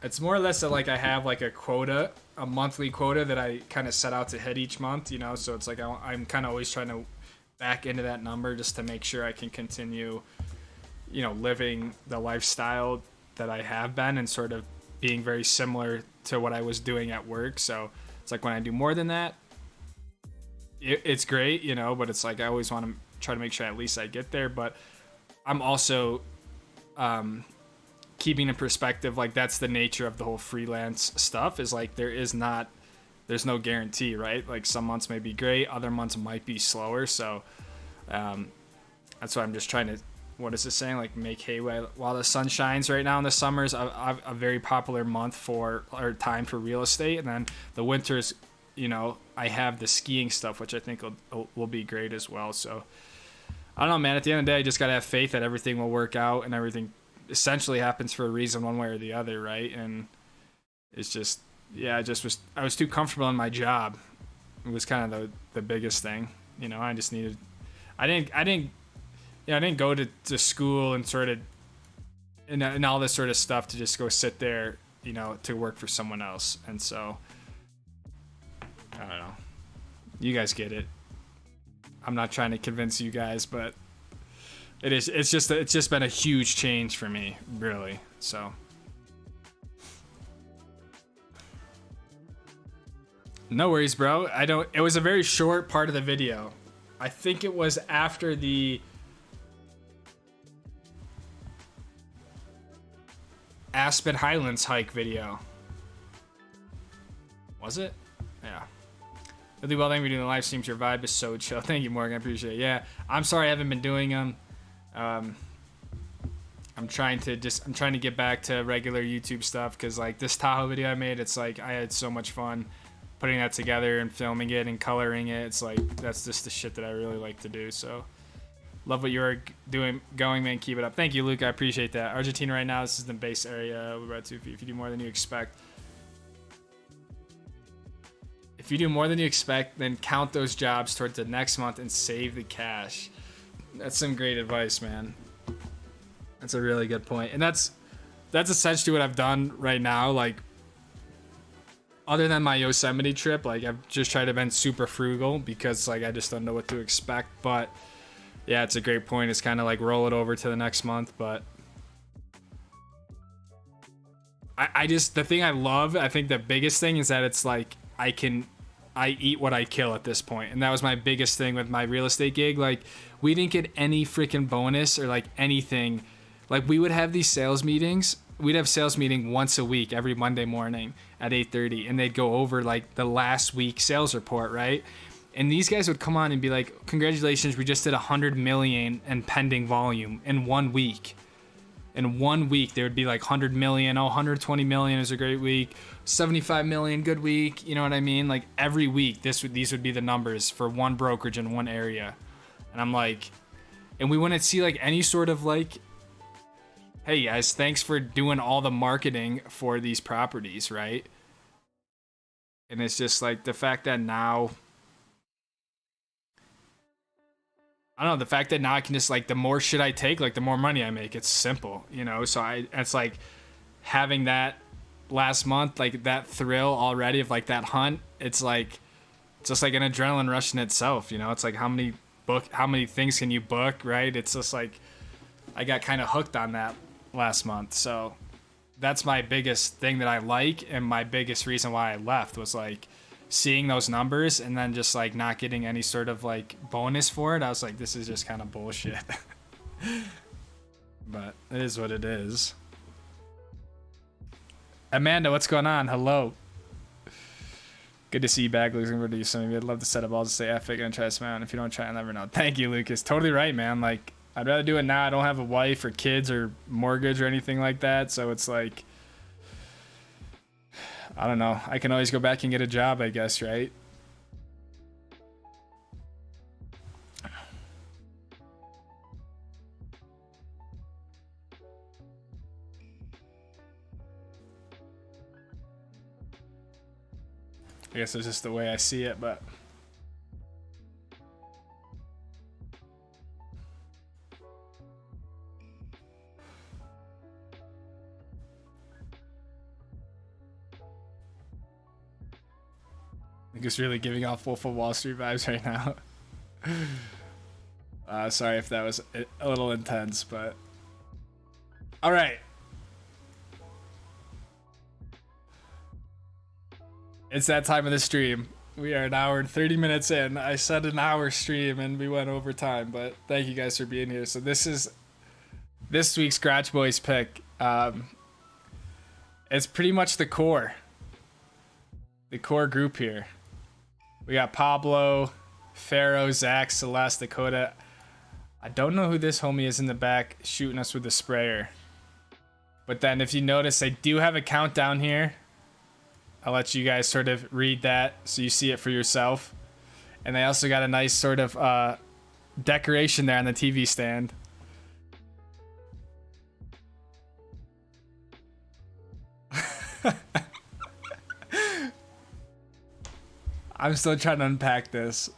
S1: It's more or less that like I have like a quota, a monthly quota that I kind of set out to hit each month, you know, so it's like I'm kind of always trying to back into that number just to make sure I can continue, you know, living the lifestyle that I have been and sort of being very similar to what I was doing at work. So it's like when I do more than that, it's great, you know, but it's like I always want to try to make sure at least I get there. But I'm also keeping in perspective, like that's the nature of the whole freelance stuff, is like there's no guarantee, right? Like some months may be great, other months might be slower. So that's why I'm just trying to, what is this saying? Like make hay while the sun shines. Right now in the summer's a very popular month or time for real estate. And then the winters, you know, I have the skiing stuff, which I think will be great as well. So I don't know, man, at the end of the day, I just got to have faith that everything will work out and everything essentially happens for a reason one way or the other. Right. And it's just, yeah, I was too comfortable in my job. It was kind of the biggest thing, you know. I just needed, I didn't go to school and sort of and all this sort of stuff to just go sit there, you know, to work for someone else. And so I don't know, you guys get it. I'm not trying to convince you guys, but it's just been a huge change for me, really. So no worries, bro. It was a very short part of the video. I think it was after the Aspen Highlands hike video. Was it? Yeah. Really well, thank you for doing the live streams. Your vibe is so chill. Thank you, Morgan. I appreciate it. Yeah, I'm sorry I haven't been doing them. I'm trying to get back to regular YouTube stuff, because like this Tahoe video I made, it's like I had so much fun putting that together and filming it and coloring it. It's like that's just the shit that I really like to do. So Love what you're going, man. Keep it up. Thank you, Luke. I appreciate that. Argentina right now, this is the base area. We're about to, if you do more than you expect. If you do more than you expect, then count those jobs towards the next month and save the cash. That's some great advice, man. That's a really good point. And that's essentially what I've done right now. Like, other than my Yosemite trip, like, I've just tried to be super frugal because, like, I just don't know what to expect. But yeah, it's a great point. It's kind of like roll it over to the next month. But the thing I love, I think the biggest thing is that it's like I eat what I kill at this point. And that was my biggest thing with my real estate gig. Like, we didn't get any freaking bonus or like anything. Like, we would have these sales meetings. We'd have sales meeting once a week, every Monday morning at 8:30. And they'd go over like the last week sales report, right? And these guys would come on and be like, congratulations, we just did 100 million in pending volume in 1 week. In 1 week, there would be like 100 million. Oh, 120 million is a great week. 75 million, good week. You know what I mean? Like, every week, these would be the numbers for one brokerage in one area. And I'm like, and we wouldn't see like any sort of like, hey guys, thanks for doing all the marketing for these properties, right? And it's just like the fact that now, I don't know, the fact that now I can just like, the more shit I take, like the more money I make. It's simple, you know? So it's like having that last month, like that thrill already of like that hunt. It's like, it's just like an adrenaline rush in itself, you know? It's like how many things can you book, right? It's just like, I got kind of hooked on that last month. So that's my biggest thing that I like. And my biggest reason why I left was like, seeing those numbers and then just like not getting any sort of like bonus for it. I was like, this is just kind of bullshit. But it is what it is. Amanda, what's going on? Hello. Good to see you back. Looking forward to you soon. I'd love to set up all to say epic and try to smile. And if you don't try, I'll never know. Thank you, Lucas. Totally right, man. Like, I'd rather do it now. I don't have a wife or kids or mortgage or anything like that. So it's like, I don't know. I can always go back and get a job, I guess, right? I guess it's just the way I see it, but I think it's really giving off Wolf of Wall Street vibes right now. Sorry if that was a little intense, but all right. It's that time of the stream. We are an hour and 30 minutes in. I said an hour stream and we went over time, but thank you guys for being here. So this is this week's Scratch Boys pick. It's pretty much the core group here. We got Pablo, Pharaoh, Zach, Celeste, Dakota. I don't know who this homie is in the back shooting us with the sprayer. But then if you notice, I do have a countdown here. I'll let you guys sort of read that so you see it for yourself. And they also got a nice sort of decoration there on the TV stand. I'm still trying to unpack this.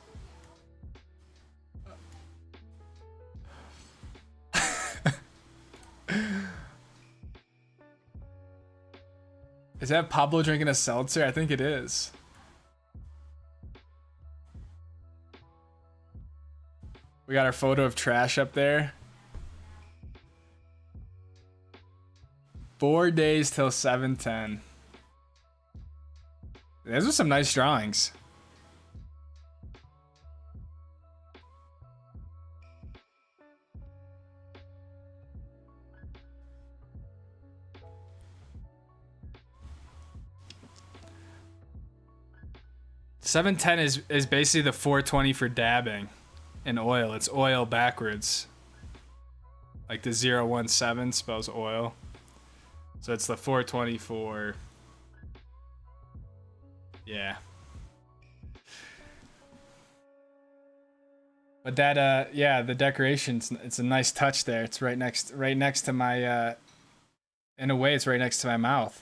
S1: Is that Pablo drinking a seltzer? I think it is. We got our photo of trash up there. 4 days till 7:10. Those are some nice drawings. $710 is basically the 420 for dabbing in oil. It's oil backwards. Like the 017 spells oil. So it's the 420 for... Yeah. But that yeah, the decorations, it's a nice touch there. It's right next to my in a way it's right next to my mouth.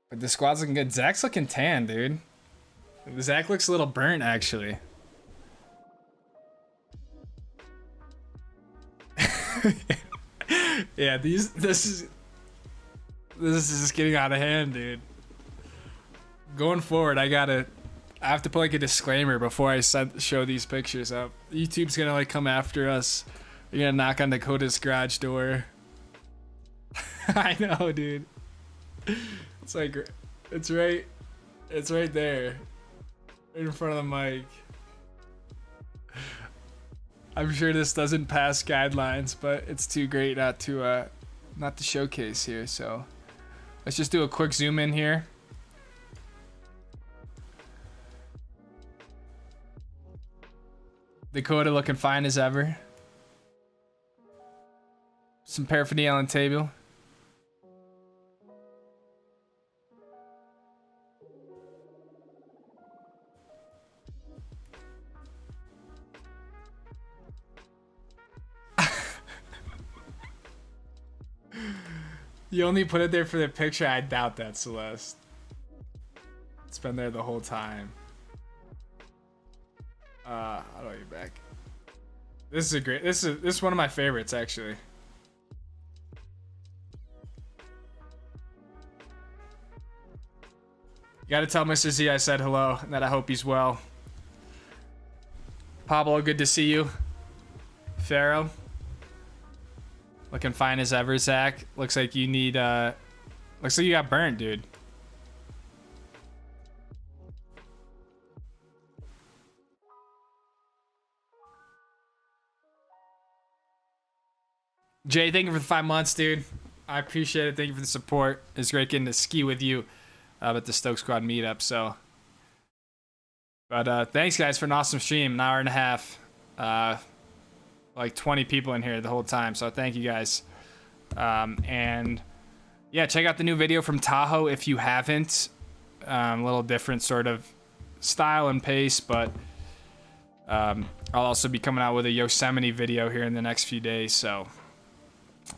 S1: But the squad's looking good. Zach's looking tan, dude. Zach looks a little burnt actually. Yeah, this is just getting out of hand, dude. Going forward, I have to put like a disclaimer before I show these pictures up. YouTube's gonna like come after us. You're gonna knock on Dakota's garage door. I know, dude. It's like, it's right there, in front of the mic. I'm sure this doesn't pass guidelines, but it's too great not to showcase here. So let's just do a quick zoom in here. Dakota looking fine as ever. Some paraphernalia on the table. You only put it there for the picture? I doubt that, Celeste. It's been there the whole time. How do I get back? This is one of my favorites, actually. You gotta tell Mr. Z I said hello and that I hope he's well. Pablo, good to see you. Pharaoh, looking fine as ever. Zach, looks like you need looks like you got burnt, dude. Jay, thank you for the 5 months, dude. I appreciate it. Thank you for the support. It's great getting to ski with you at the Stoke Squad meetup. So, but thanks guys for an awesome stream. An hour and a half. Like 20 people in here the whole time. So thank you guys. And yeah, check out the new video from Tahoe if you haven't. A little different sort of style and pace, but I'll also be coming out with a Yosemite video here in the next few days. So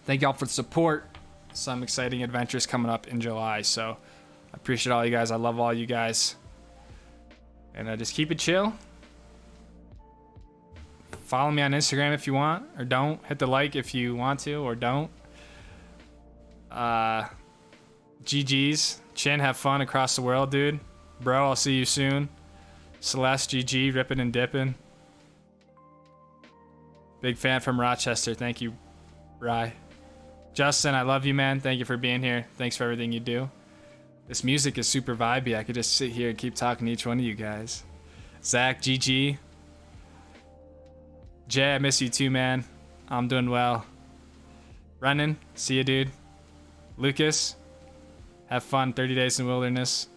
S1: thank y'all for the support. Some exciting adventures coming up in July. So I appreciate all you guys. I love all you guys. And just keep it chill. Follow me on Instagram if you want, or don't. Hit the like if you want to, or don't. GG's. Chin, have fun across the world, dude. Bro, I'll see you soon. Celeste, GG, ripping and dipping. Big fan from Rochester. Thank you, Rye. Justin, I love you, man. Thank you for being here. Thanks for everything you do. This music is super vibey. I could just sit here and keep talking to each one of you guys. Zach, GG. Jay, I miss you too, man. I'm doing well. Brennan, see you, dude. Lucas, have fun. 30 days in the wilderness.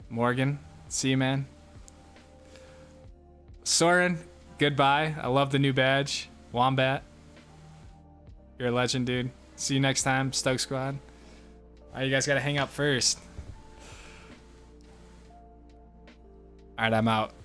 S1: Morgan, see you, man. Soren, goodbye. I love the new badge. Wombat, you're a legend, dude. See you next time, Stoke Squad. All right, you guys gotta hang out first. All right, I'm out.